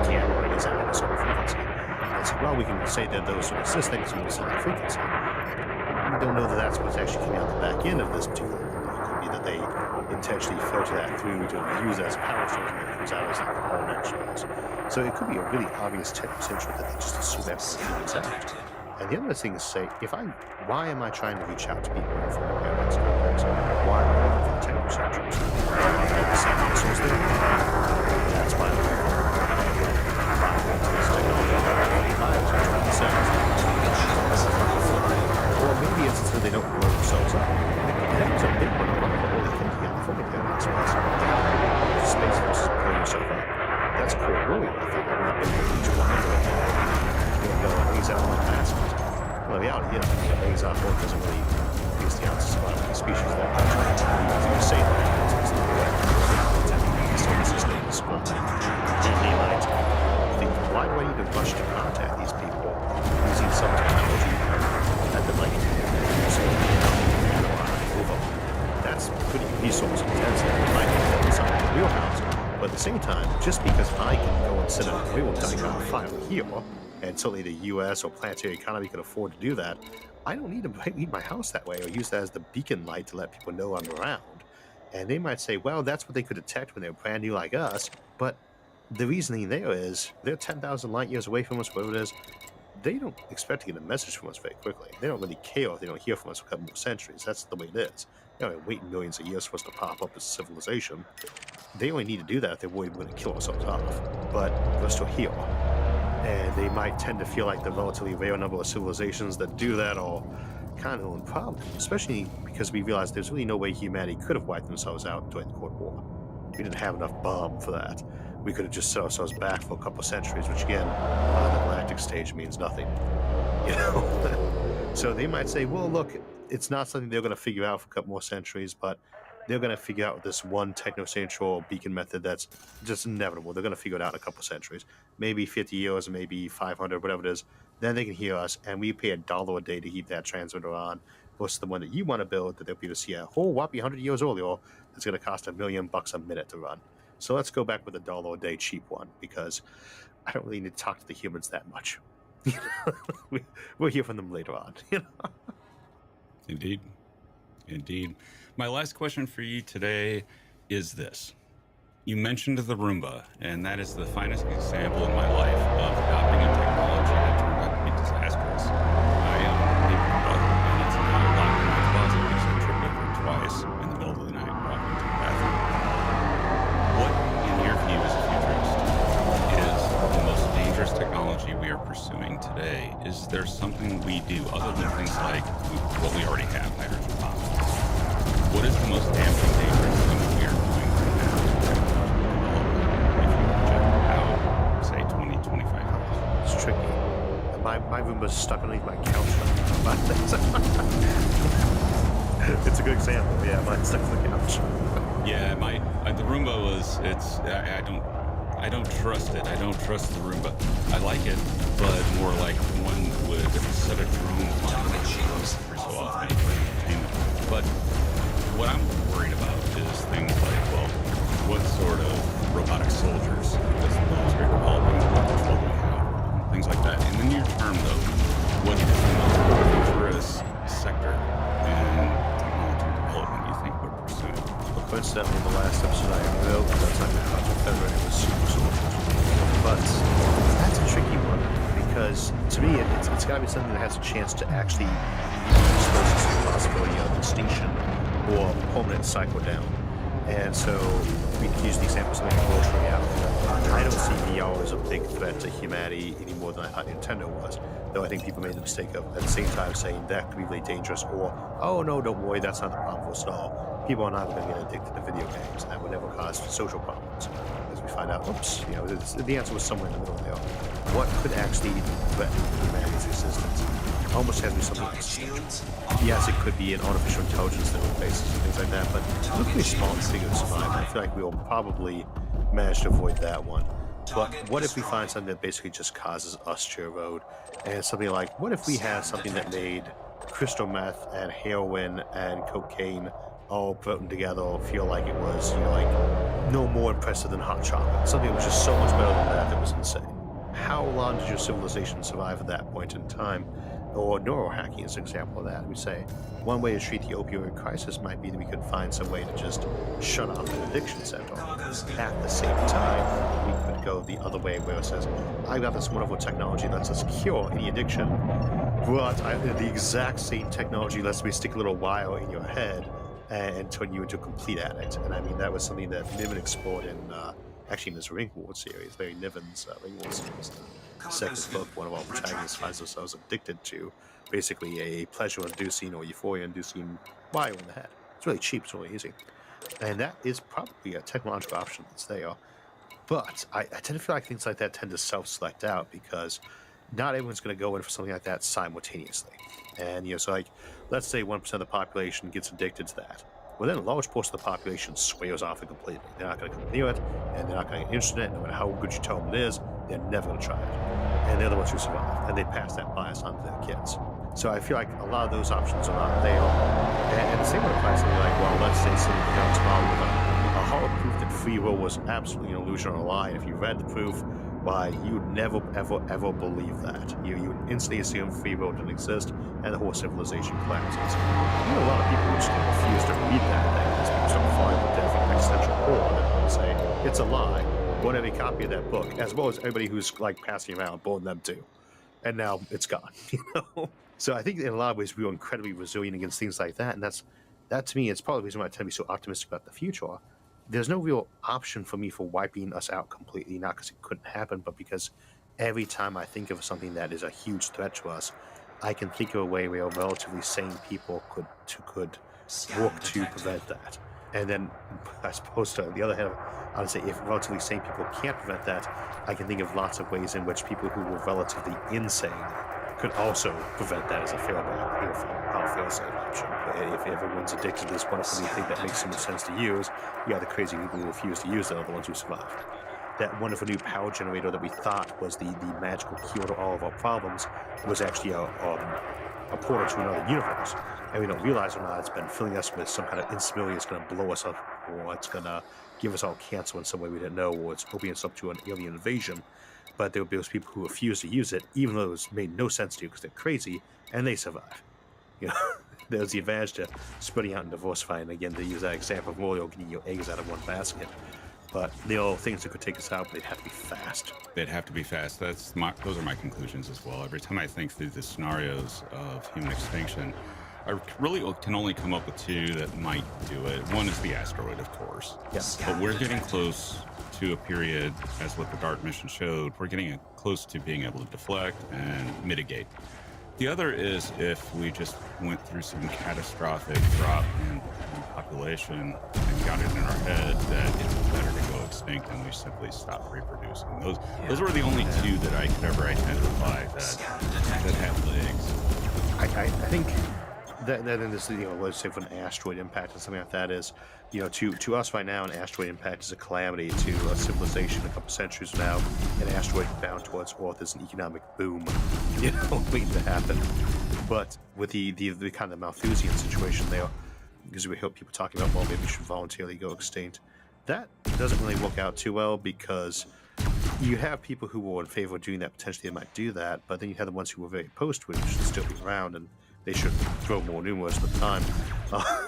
camera is out at a certain frequency? And so, well, we can say that those sort of systems use a high frequency. We don't know that that's what's actually coming out the back end of this particular window. It could be that they intentionally filter that through to use it as a power source, and it comes out as like a whole next noise. So it could be a really obvious potential that they just assume everything is out. And the other thing is, say, why am I trying to reach out to people from the paradox context? Why am I looking for the technical sectors? The same resource there? That's why I'm looking for or maybe it's so they don't blow themselves up. That was a big one. I don't really think you got from the paradox space versus blowing yourself up. That's cool. Really, I thought that would have been each one of them. Hangs out on the past. Well, the reality is, hangs out more doesn't really use the ounces of the species that much. You say that it's the way. So this is the spot. Why do I need to rush to contact these people using some technology that they like move on? That's pretty resource intensive. It might be inside the wheelhouse, but at the same time, just because I can go and sit in a wheel file here, and certainly the U.S. or planetary economy can afford to do that, I don't need to leave my house that way or use that as the beacon light to let people know I'm around. And they might say, well, that's what they could detect when they're brand new like us, but the reasoning there is they're 10,000 light years away from us, whatever it is. They don't expect to get a message from us very quickly. They don't really care if they don't hear from us for a couple more centuries. That's the way it is. They're waiting millions of years for us to pop up as a civilization. They only need to do that if they're worried we're going to kill ourselves off. But we're still here. And they might tend to feel like the relatively rare number of civilizations that do that are kind of a problem, especially because we realize there's really no way humanity could have wiped themselves out during the Cold War. We didn't have enough bomb for that. We could have just set ourselves back for a couple of centuries, which again, on the galactic stage means nothing. You know? So they might say, well, look, it's not something they're going to figure out for a couple more centuries, but they're going to figure out this one techno-central beacon method that's just inevitable. They're going to figure it out in a couple of centuries, maybe 50 years, maybe 500, whatever it is. Then they can hear us, and we pay $1 a day to keep that transmitter on, versus the one that you want to build that they'll be able to see a whole whoppy 100 years earlier that's going to cost $1 million a minute to run. So let's go back with $1 a day cheap one, because I don't really need to talk to the humans that much. We'll hear from them later on. You know? Indeed. Indeed. My last question for you today is this. You mentioned the Roomba, and that is the finest example in my life of adopting a technology that turned out to be disastrous. I own a Roomba, and it's now locked in my closet because I tripped over it twice in the middle of the night walking to the bathroom. What, in your view as a futurist, is the most dangerous technology we are pursuing today? Is there something we do other than things like what we already have, hydrogen bombs? What is the most damaging, dangerous thing we are doing right now to technology development if you project out, say, 20, 25 years? It's tricky. My Roomba's stuck underneath my couch. It's a good example. Yeah, mine's stuck to the couch. Yeah, the Roomba was. I don't trust it. I don't trust the Roomba. I like it, but more like one would set a drone line every so often for entertainment. But what I'm worried about is things like, well, what sort of robotic soldiers, because those are developing what control we have, things like that. In the near term, though, what is the most adventurous sector in technology development you think we're pursuing? Well, coincidentally, in the last episode I wrote, that's like Project February, it was super soldiers. But that's a tricky one, because to me, it's got to be something that has a chance to actually expose us to the possibility of extinction or permanent cycle down. And so we can use the example of something like virtual reality. I don't see VR as a big threat to humanity any more than I thought Nintendo was, though I think people made the mistake of at the same time saying that could be really dangerous, or, oh no, don't worry, that's not the problem for us at all. People are not going to get addicted to video games, and that would never cause social problems. As we find out, oops, the answer was somewhere in the middle there. What could actually threaten humanity's existence? Almost has to be something. Yes, it could be an artificial intelligence that replaces and things like that, but look at small thing to survive. I feel like we will probably manage to avoid that one. But what if we find something that basically just causes us to erode? And something like, what if we had something that made crystal meth and heroin and cocaine all put together feel like it was, like no more impressive than hot chocolate? Something that was just so much better than that was insane. How long did your civilization survive at that point in time? Or neurohacking is an example of that. We say one way to treat the opioid crisis might be that we could find some way to just shut off an addiction center. At the same time, we could go the other way where it says, I've got this wonderful technology that lets us cure any addiction, but the exact same technology lets me stick a little wire in your head and turn you into a complete addict. And I mean, that was something that Niven explored in actually in his Ringward series, Larry Niven's Ringward series. The second book, one of our protagonists finds themselves addicted to basically a pleasure-inducing or euphoria-inducing wire in the head. It's really cheap, it's really easy. And that is probably a technological option that's there. But I tend to feel like things like that tend to self-select out because not everyone's going to go in for something like that simultaneously. And, so like, let's say 1% of the population gets addicted to that. Well, then a large portion of the population swears off it completely. They're not going to come near it, and they're not going to get interested in it. No matter how good you tell them it is, they're never going to try it. And they're the ones who survive, and they pass that bias on to their kids. So I feel like a lot of those options are not there. And the same would apply to something like, well, let's say somebody comes tomorrow with a hard proof that free will was absolutely an illusion or a lie. And if you read the proof, why, you would never, ever, ever believe that. You would instantly assume free will didn't exist, and the whole civilization collapses. You know, a lot of people who just refuse to read that thing because people start falling with different existential horror and say, it's a lie. Bought every copy of that book, as well as everybody who's like passing around, bought them too. And now it's gone, So I think in a lot of ways we were incredibly resilient against things like that, and that to me is probably the reason why I tend to be so optimistic about the future. There's no real option for me for wiping us out completely, not because it couldn't happen, but because every time I think of something that is a huge threat to us, I can think of a way where relatively sane people could work to prevent that. And then, I suppose, on the other hand, I would say if relatively sane people can't prevent that, I can think of lots of ways in which people who were relatively insane could also prevent that as a fail-safe option. If everyone's addicted to this wonderful new thing that makes so much sense to use, you got the crazy people who refuse to use it are the ones who survive. That wonderful new power generator that we thought was the magical cure to all of our problems was actually a portal to another universe. And we don't realize or not, it's been filling us with some kind of instability that's going to blow us up, or it's going to give us all cancer in some way we didn't know, or it's opening us up to an alien invasion. But there will be those people who refuse to use it, even though it's made no sense to you because they're crazy, and they survive. There's the advantage to spreading out and diversifying. Again, to use that example of Oreo getting your eggs out of one basket. But there are things that could take us out, but they'd have to be fast. They'd have to be fast. Those are my conclusions as well. Every time I think through the scenarios of human extinction, I really can only come up with two that might do it. One is the asteroid, of course. Yes. But we're getting close to a period, as what the DART mission showed, we're getting close to being able to deflect and mitigate. The other is if we just went through some catastrophic drop in population and got it in our head that it's better to go extinct and we simply stop reproducing. Those were the only two that I could ever identify that have legs. I think that in this, let's say for an asteroid impact and something like that is, to us right now, an asteroid impact is a calamity. To a civilization a couple centuries from now, an asteroid bound towards Earth is an economic boom, waiting to happen. But with the kind of Malthusian situation there, because we hear people talking about, well, maybe we should voluntarily go extinct. that doesn't really work out too well because you have people who are in favor of doing that. Potentially, they might do that, but then you have the ones who are very opposed to it, who should still be around, and they should grow more numerous with time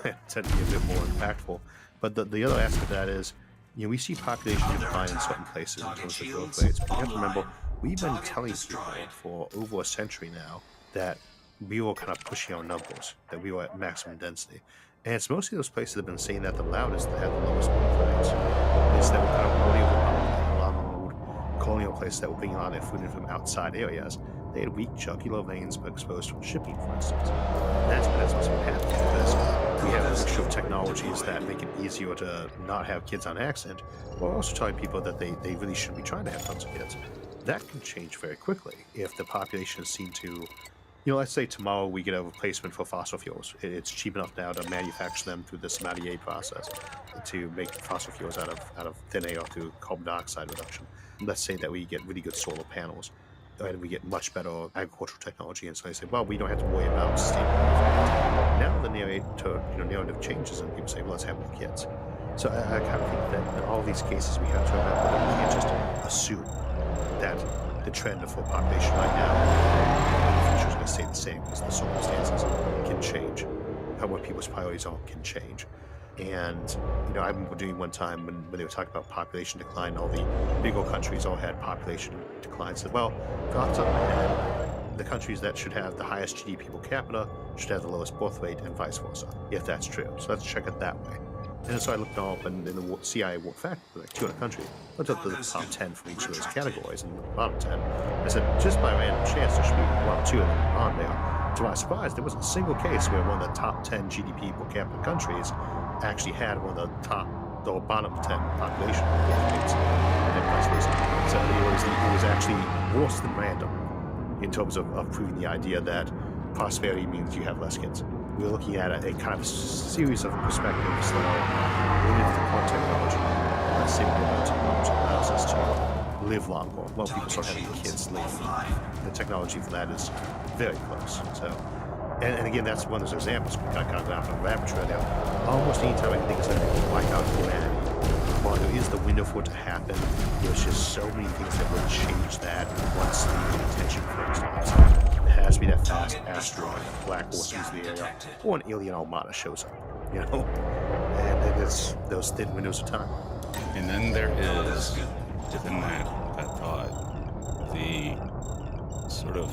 and tend to be a bit more impactful. But the other aspect of that is, we see population decline in certain places in terms of growth rates. But you have to remember, we've been telling people for over a century now that we were kind of pushing our numbers, that we were at maximum density. And it's mostly those places that have been saying that the loudest that have the lowest growth rates. It's that we're kind of holding a lot of colonial places that were bringing a lot of their food in from outside areas. They had weak jugular veins exposed from shipping, for instance. And that's what's been happening because we have a mixture of technologies that make it easier to not have kids on accident, while also telling people that they really should be trying to have tons of kids. That can change very quickly if the population is seen to, let's say tomorrow we get a replacement for fossil fuels. It's cheap enough now to manufacture them through the sommelier process to make fossil fuels out of thin air through carbon dioxide reduction. Let's say that we get really good solar panels and we get much better agricultural technology, and so they say, well, we don't have to worry about sustainability. Now the narrative changes and people say, well, let's have more kids. So I kind of think that in all these cases we have to remember that we can't just assume that the trend for population right now in the future is going to stay the same, because the circumstances can change. What people's priorities are can change. And, I remember doing one time when they were talking about population decline, all the bigger countries all had population decline. Said, well, off the top of my head, the countries that should have the highest GDP per capita should have the lowest birth rate, and vice versa, if that's true. So let's check it that way. And so I looked up, and in the CIA World Fact, like 200 countries, looked up the top 10 for each of those categories, and the bottom 10. I said, just by random chance, there should be one or two of them on there. To my surprise, there wasn't a single case where one of the top 10 GDP per capita countries actually had one of the top or bottom 10 population rates. And vice versa. So it was actually worse than random in terms of proving the idea that prosperity means you have less kids. We're looking at a kind of series of perspectives that are related to current technology. Let's say what technology allows us to live longer. Well, people start having kids later. The technology for that is very close. So, and again, that's one of those examples. We kind of got off on a rabbit trail now. Almost any time I can think of something that can wipe out humanity, while there is the window for it to happen, there's just so many things that would change that once the attention for stops. It has to be that fast asteroid, black hole sees the area, or an alien armada shows up, And it's those thin windows of time. And then there is, within that thought, the sort of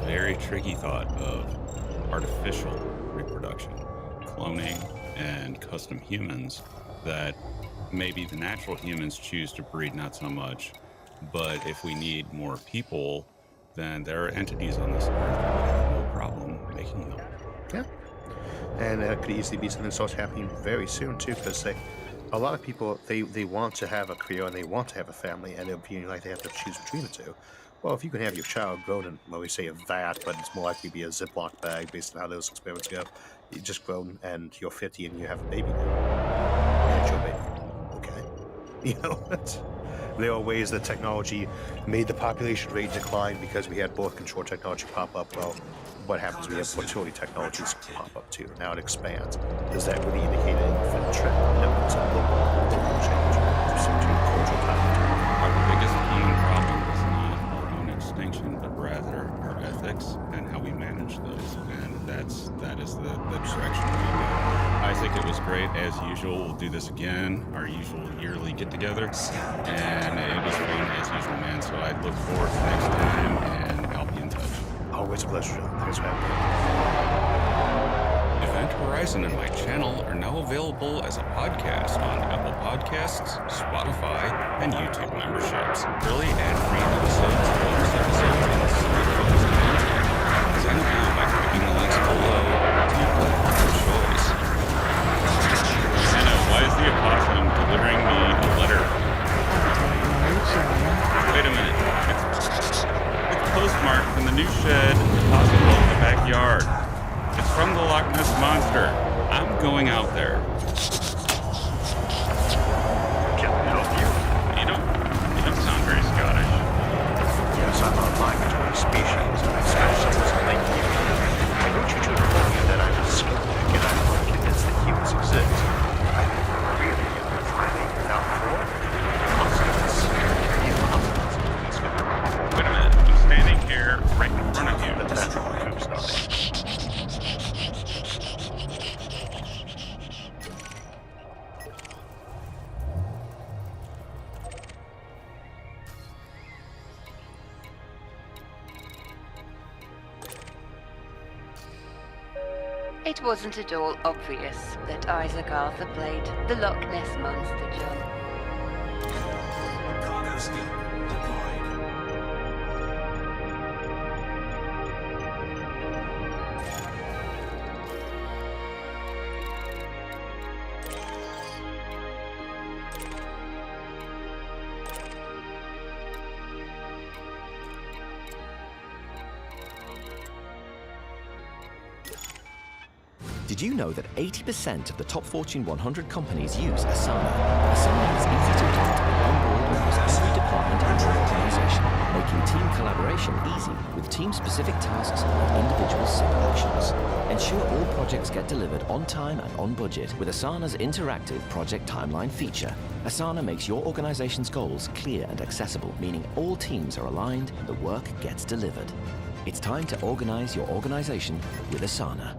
very tricky thought of artificial reproduction, cloning, and custom humans that maybe the natural humans choose to breed not so much, but if we need more people, then there are entities on this earth that would have no problem making them. Yeah. And that could easily be something that starts happening very soon, too, because a lot of people, they want to have a career and they want to have a family, and they're feeling like they have to choose between the two. Well, if you can have your child grown in, well, we say a vat, but it's more likely to be a Ziploc bag based on how those experiments go. You just grown and you're 50 and you have a baby now. And it's your baby. Okay. There are ways that technology made the population rate decline because we had birth control technology pop up. Well, what happens? We have fertility technologies pop up too. Now it expands. Does that really indicate an infinite trend? No, it's a local change. Cultural time. Our biggest common problem is not our own extinction, but rather our ethics and how we manage those. And that is the direction we go. Isaac, it was great as usual. We'll do this again, our usual yearly get-together. And it was fun as usual, man. So I look forward to next time, and I'll be in touch. Always a pleasure, John. Thanks for having me. Event Horizon and my channel are now available as a podcast on Apple Podcasts, Spotify, and YouTube memberships. Early ad-free episodes, bonus episodes, and side-focused content. Sign up now by clicking the links below to your platform of choice. Anna, why is the opossum delivering me a letter? Wait a minute. It's postmarked from the new shed possible in the backyard. It's from the Loch Ness Monster. I'm going out there. Can I help you? You don't sound very Scottish. Yes, I'm a migratory species, and I specialize in lake humans. I want you to inform you that I've discovered, and I'm convinced that humans exist. I really It wasn't at all obvious that Isaac Arthur played the Loch Ness Monster, John. Cargo scoop deployed. Did you know that 80% of the top Fortune 100 companies use Asana? Asana is easy to adopt and onboard members of every department and organization, making team collaboration easy with team-specific tasks and individual simple actions. Ensure all projects get delivered on time and on budget with Asana's interactive project timeline feature. Asana makes your organization's goals clear and accessible, meaning all teams are aligned and the work gets delivered. It's time to organize your organization with Asana.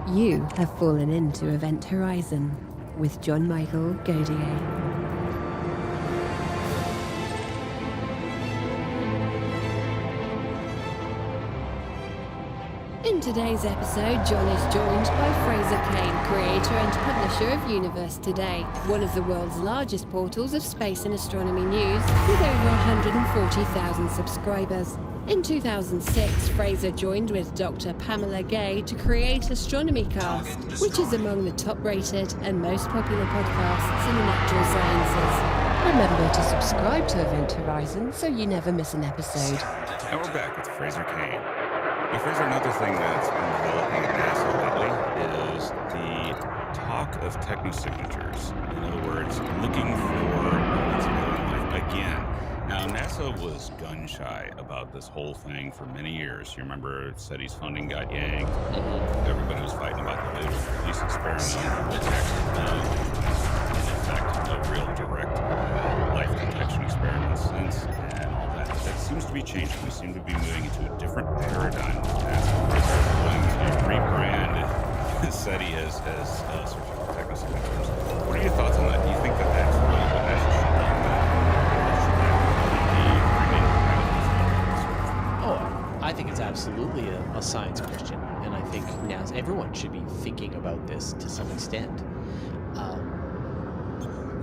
You have fallen into Event Horizon with John Michael Gaudier. In today's episode, John is joined by Fraser Kane, creator and publisher of Universe Today, one of the world's largest portals of space and astronomy news, with over 140,000 subscribers. In 2006, Fraser joined with Dr. Pamela Gay to create Astronomy Cast, which is among the top-rated and most popular podcasts in the natural sciences. Remember to subscribe to Event Horizon so you never miss an episode. And we're back with Fraser Kane. Now, Fraser, another thing that's been developing at NASA lately is the talk of technosignatures. In other words, looking for elements of alien life again. Now, NASA was gun-shy about this whole thing for many years. You remember SETI's funding got yanked. Everybody was fighting about the latest release experiment, which actually in effect, no real direct life detection experiments since, and all that. That seems to be changing. We seem to be moving into a different paradigm with NASA. We're going to rebrand SETI as sort of technosignatures. What are your thoughts on that? Do you think that that's really what NASA should be? I think it's absolutely a science question, and I think now everyone should be thinking about this to some extent.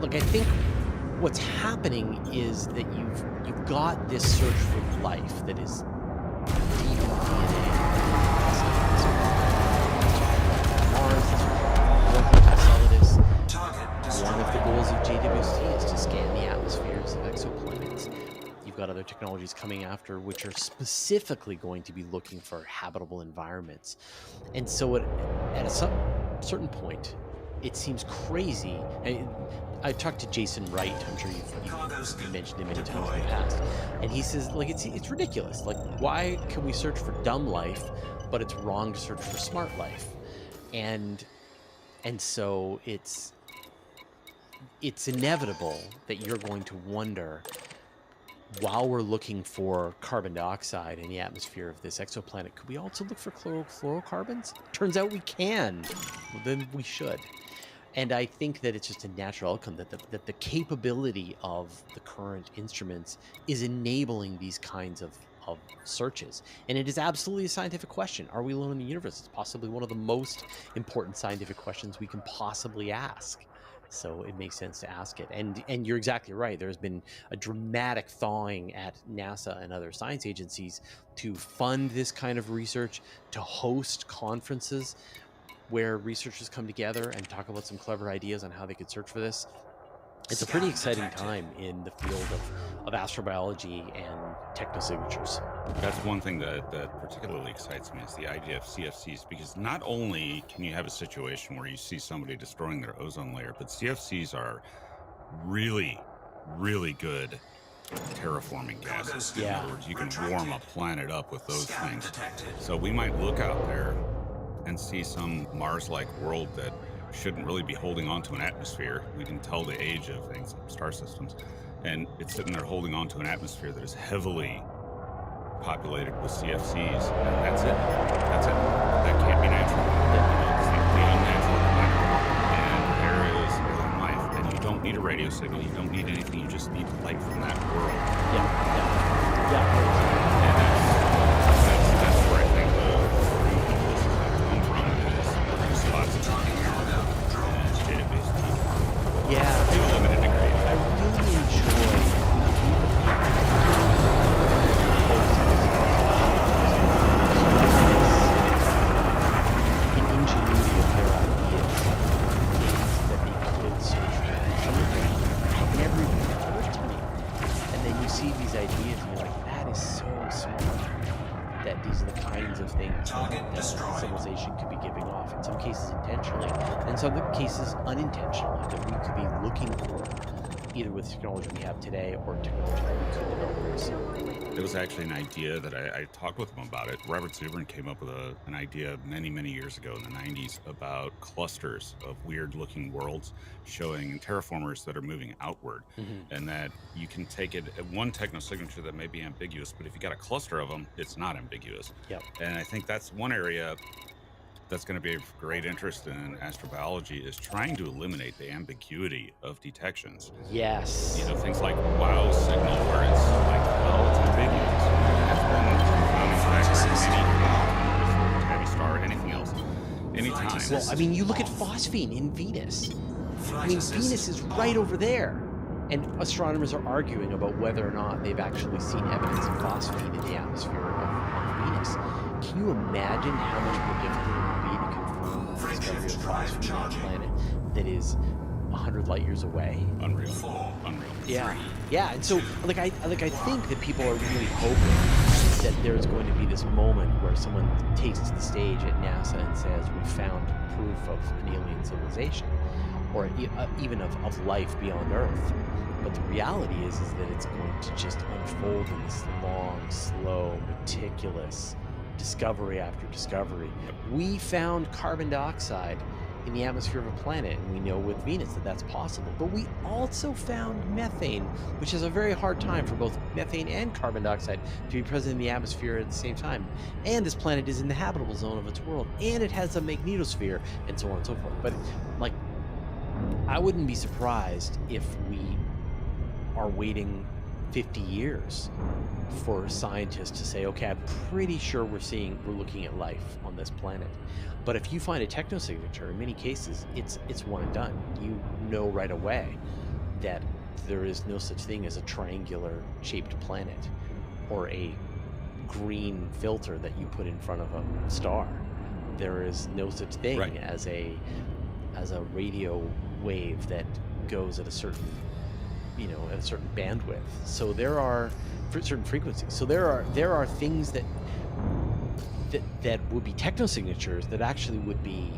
Look, I think what's happening is that you've got this search for life that is deep in the DNA. Mars, one of the goals of JWST is to scan the atmospheres of exoplanets. You've got other technologies coming after which are specifically going to be looking for habitable environments. And so at a certain point, it seems crazy. I talked to Jason Wright, I'm sure you've mentioned him many times in the past, and he says, like, it's ridiculous. Like, why can we search for dumb life, but it's wrong to search for smart life? And so it's inevitable that you're going to wonder, while we're looking for carbon dioxide in the atmosphere of this exoplanet, could we also look for fluorocarbons? Turns out we can. Well, then we should. And I think that it's just a natural outcome that the capability of the current instruments is enabling these kinds of searches. And it is absolutely a scientific question. Are we alone in the universe? It's possibly one of the most important scientific questions we can possibly ask. So it makes sense to ask it. And you're exactly right. There's been a dramatic thawing at NASA and other science agencies to fund this kind of research, to host conferences where researchers come together and talk about some clever ideas on how they could search for this. It's a pretty exciting time in the field of astrobiology and technosignatures. That's one thing that particularly excites me, is the idea of CFCs, because not only can you have a situation where you see somebody destroying their ozone layer, but CFCs are really, really good terraforming gases. Yeah. In other words, you can warm a planet up with those things. So we might look out there and see some Mars-like world that shouldn't really be holding on to an atmosphere. We can tell the age of things, star systems, and it's sitting there holding on to an atmosphere that is heavily populated with CFCs, and that's it. That's it. That can't be natural. It's the unnatural planet, and there is alien life, and you don't need a radio signal. You don't need anything. You just need light from that world. Yeah. that these are the kinds of things that civilization could be giving off, in some cases intentionally, and in some cases unintentionally, that we could be looking for, either with technology we have today or technology that we could develop very soon. It was actually an idea that I talked with him about it. Robert Zubrin came up with an idea many, many years ago in the 90s about clusters of weird-looking worlds showing terraformers that are moving outward, and that you can take it at one technosignature that may be ambiguous, but if you got a cluster of them, it's not ambiguous. Yep. And I think that's one area that's going to be of great interest in astrobiology, is trying to eliminate the ambiguity of detections. Yes. You know, things like wow signal, where it's like, well, it's ambiguous. That's been a founding factor in any heavy star, anything else, anytime. Well, I mean, you look at phosphine in Venus. I mean, Venus is right over there. And astronomers are arguing about whether or not they've actually seen evidence of phosphine in the atmosphere of Venus. Can you imagine how much more difficult it would be to confirm the discovery of phosphine on a planet that is 100 light years away? Unreal. Yeah, yeah. And so, like I think that people are really hoping that there's going to be this moment where someone takes to the stage at NASA and says, "We found proof of an alien civilization, or even of life beyond Earth." But the reality is that it's going to just unfold in this long, slow, meticulous discovery after discovery. We found carbon dioxide in the atmosphere of a planet, and we know with Venus that that's possible. But we also found methane, which is a very hard time for both methane and carbon dioxide to be present in the atmosphere at the same time. And this planet is in the habitable zone of its world, and it has a magnetosphere, and so on and so forth. But, like, I wouldn't be surprised if we are waiting 50 years for scientists to say, okay, I'm pretty sure we're looking at life on this planet. But if you find a technosignature, in many cases, it's one and done. You know right away that there is no such thing as a triangular shaped planet or a green filter that you put in front of a star. There is no such thing as a radio wave that goes at a certain at a certain bandwidth. So there are certain frequencies. So there are things that would be technosignatures that actually would be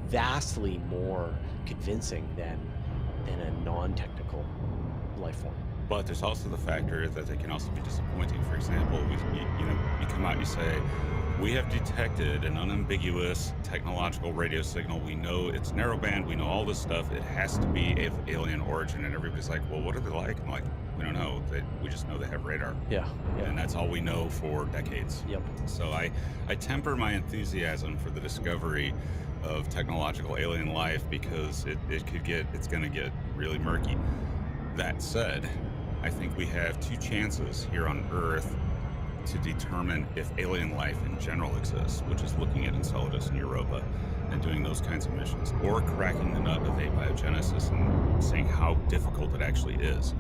vastly more convincing than a non-technical life form. But there's also the factor that they can also be disappointing. For example, you come out and you say, we have detected an unambiguous technological radio signal. We know it's narrowband. We know all this stuff. It has to be of alien origin. And everybody's like, well, what are they like? I'm like, we don't know. We just know they have radar. Yeah. And that's all we know for decades. Yep. So I temper my enthusiasm for the discovery of technological alien life, because it's going to get really murky. That said, I think we have two chances here on Earth to determine if alien life in general exists, which is looking at Enceladus and Europa and doing those kinds of missions, or cracking the nut of abiogenesis and seeing how difficult it actually is.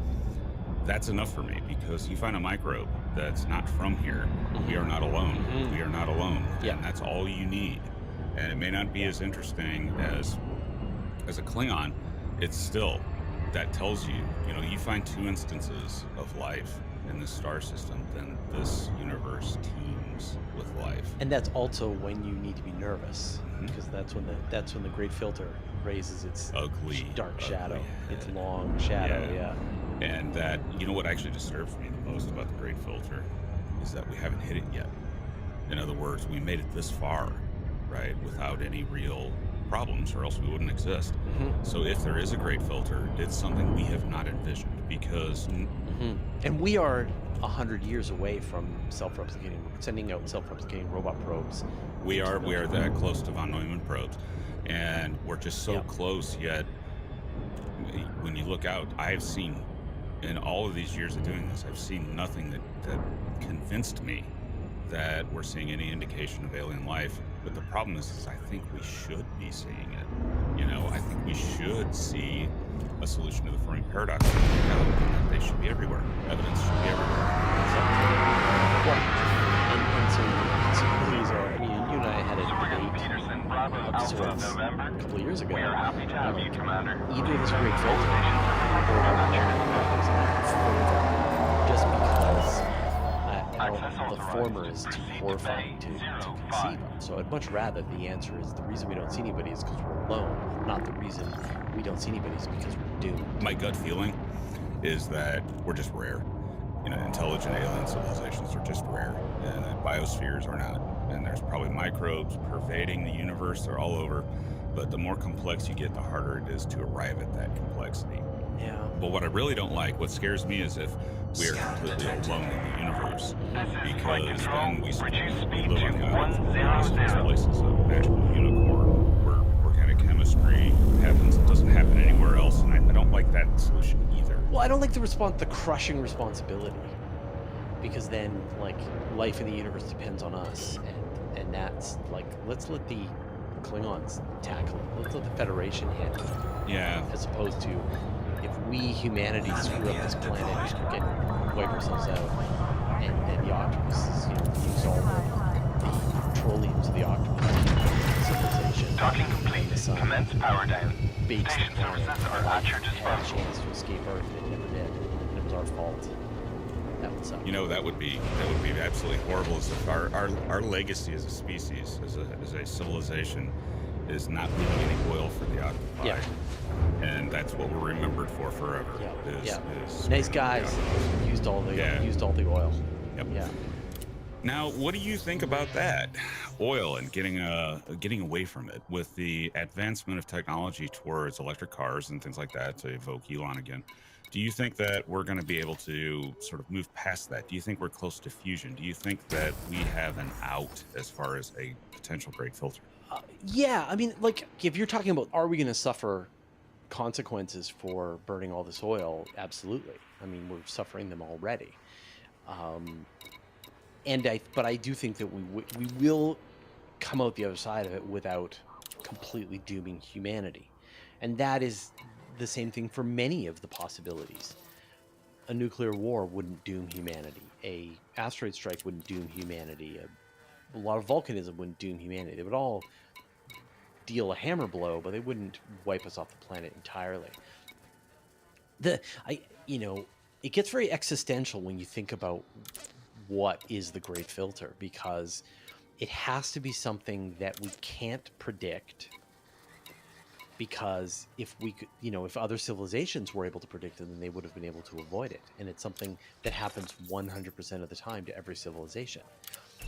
That's enough for me, because you find a microbe that's not from here, we are not alone. We are not alone. Yeah. And that's all you need. And it may not be as interesting as a Klingon. It's still, that tells you, you find two instances of life in this star system, then this universe teems with life. And that's also when you need to be nervous, because that's when the great filter raises its dark shadow, its long shadow. Yeah. And that, what actually disturbs me the most about the great filter is that we haven't hit it yet. In other words, we made it this far, right, without any real problems, or else we wouldn't exist. So if there is a great filter, it's something we have not envisioned, because and we are 100 years away from sending out self-replicating robot probes. We are that close to von Neumann probes, and we're just so close. Yet when you look out, I've seen, in all of these years of doing this, I've seen nothing that convinced me that we're seeing any indication of alien life. But the problem is I think we should be seeing it. I think we should see a solution to the Fermi paradox. They should be everywhere. Evidence should be everywhere. And so please, you and I had a debate a couple of years ago. We are happy to have you, Commander. Either this great filter or just because I Well, the former is too horrifying to conceive of. So I'd much rather the answer is the reason we don't see anybody is because we're alone, not the reason we don't see anybody is because we're doomed. My gut feeling is that we're just rare. You know, intelligent alien civilizations are just rare, and that biospheres are not. And there's probably microbes pervading the universe. They're all over. But the more complex you get, the harder it is to arrive at that complexity. Yeah. But what I really don't like, what scares me, is if we are completely alone in the universe, because then we live on these places of magical unicorn, where organic chemistry happens. It doesn't happen anywhere else, and I don't like that solution either. Well, I don't like the crushing responsibility, because then, like, life in the universe depends on us, and that's like, let's let the Klingons tackle it. Let's let the Federation handle it. Yeah. As opposed to, if we, humanity, screw up this planet, and wipe ourselves out, and the octopuses, use all the petroleum to the octopus civilization. Docking complete. Commence power down. Station services are at your disposal. Had a chance to escape Earth, and it never did. And it was our fault. That would suck. You know, that would be absolutely horrible. As if our legacy as a species, as a civilization, is not leaving any oil for the octopi. Yeah. And that's what we're remembered for forever. Yeah. Is nice guys used all the oil. Yep. Yeah. Now, what do you think about that? Oil and getting away from it with the advancement of technology towards electric cars and things like that, to evoke Elon again. Do you think that we're going to be able to sort of move past that? Do you think we're close to fusion? Do you think that we have an out as far as a potential great filter? Yeah, I mean, like, if you're talking about, are we going to suffer consequences for burning all this oil? Absolutely. I mean, we're suffering them already. But I do think that we will come out the other side of it without completely dooming humanity. And that is the same thing for many of the possibilities. A nuclear war wouldn't doom humanity. A asteroid strike wouldn't doom humanity. A lot of volcanism wouldn't doom humanity. They would all deal a hammer blow, but they wouldn't wipe us off the planet entirely. It gets very existential when you think about what is the great filter, because it has to be something that we can't predict. Because if we could, if other civilizations were able to predict it, then they would have been able to avoid it. And it's something that happens 100% of the time to every civilization.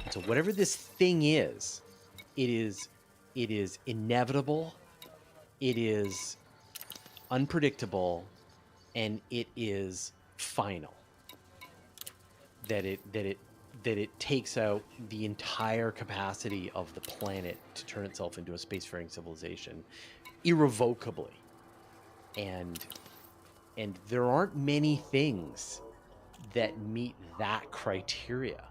And so whatever this thing is, it is inevitable, it is unpredictable, and it is final. That it takes out the entire capacity of the planet to turn itself into a spacefaring civilization irrevocably. And there aren't many things that meet that criteria.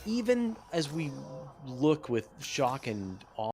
Even as we look with shock and awe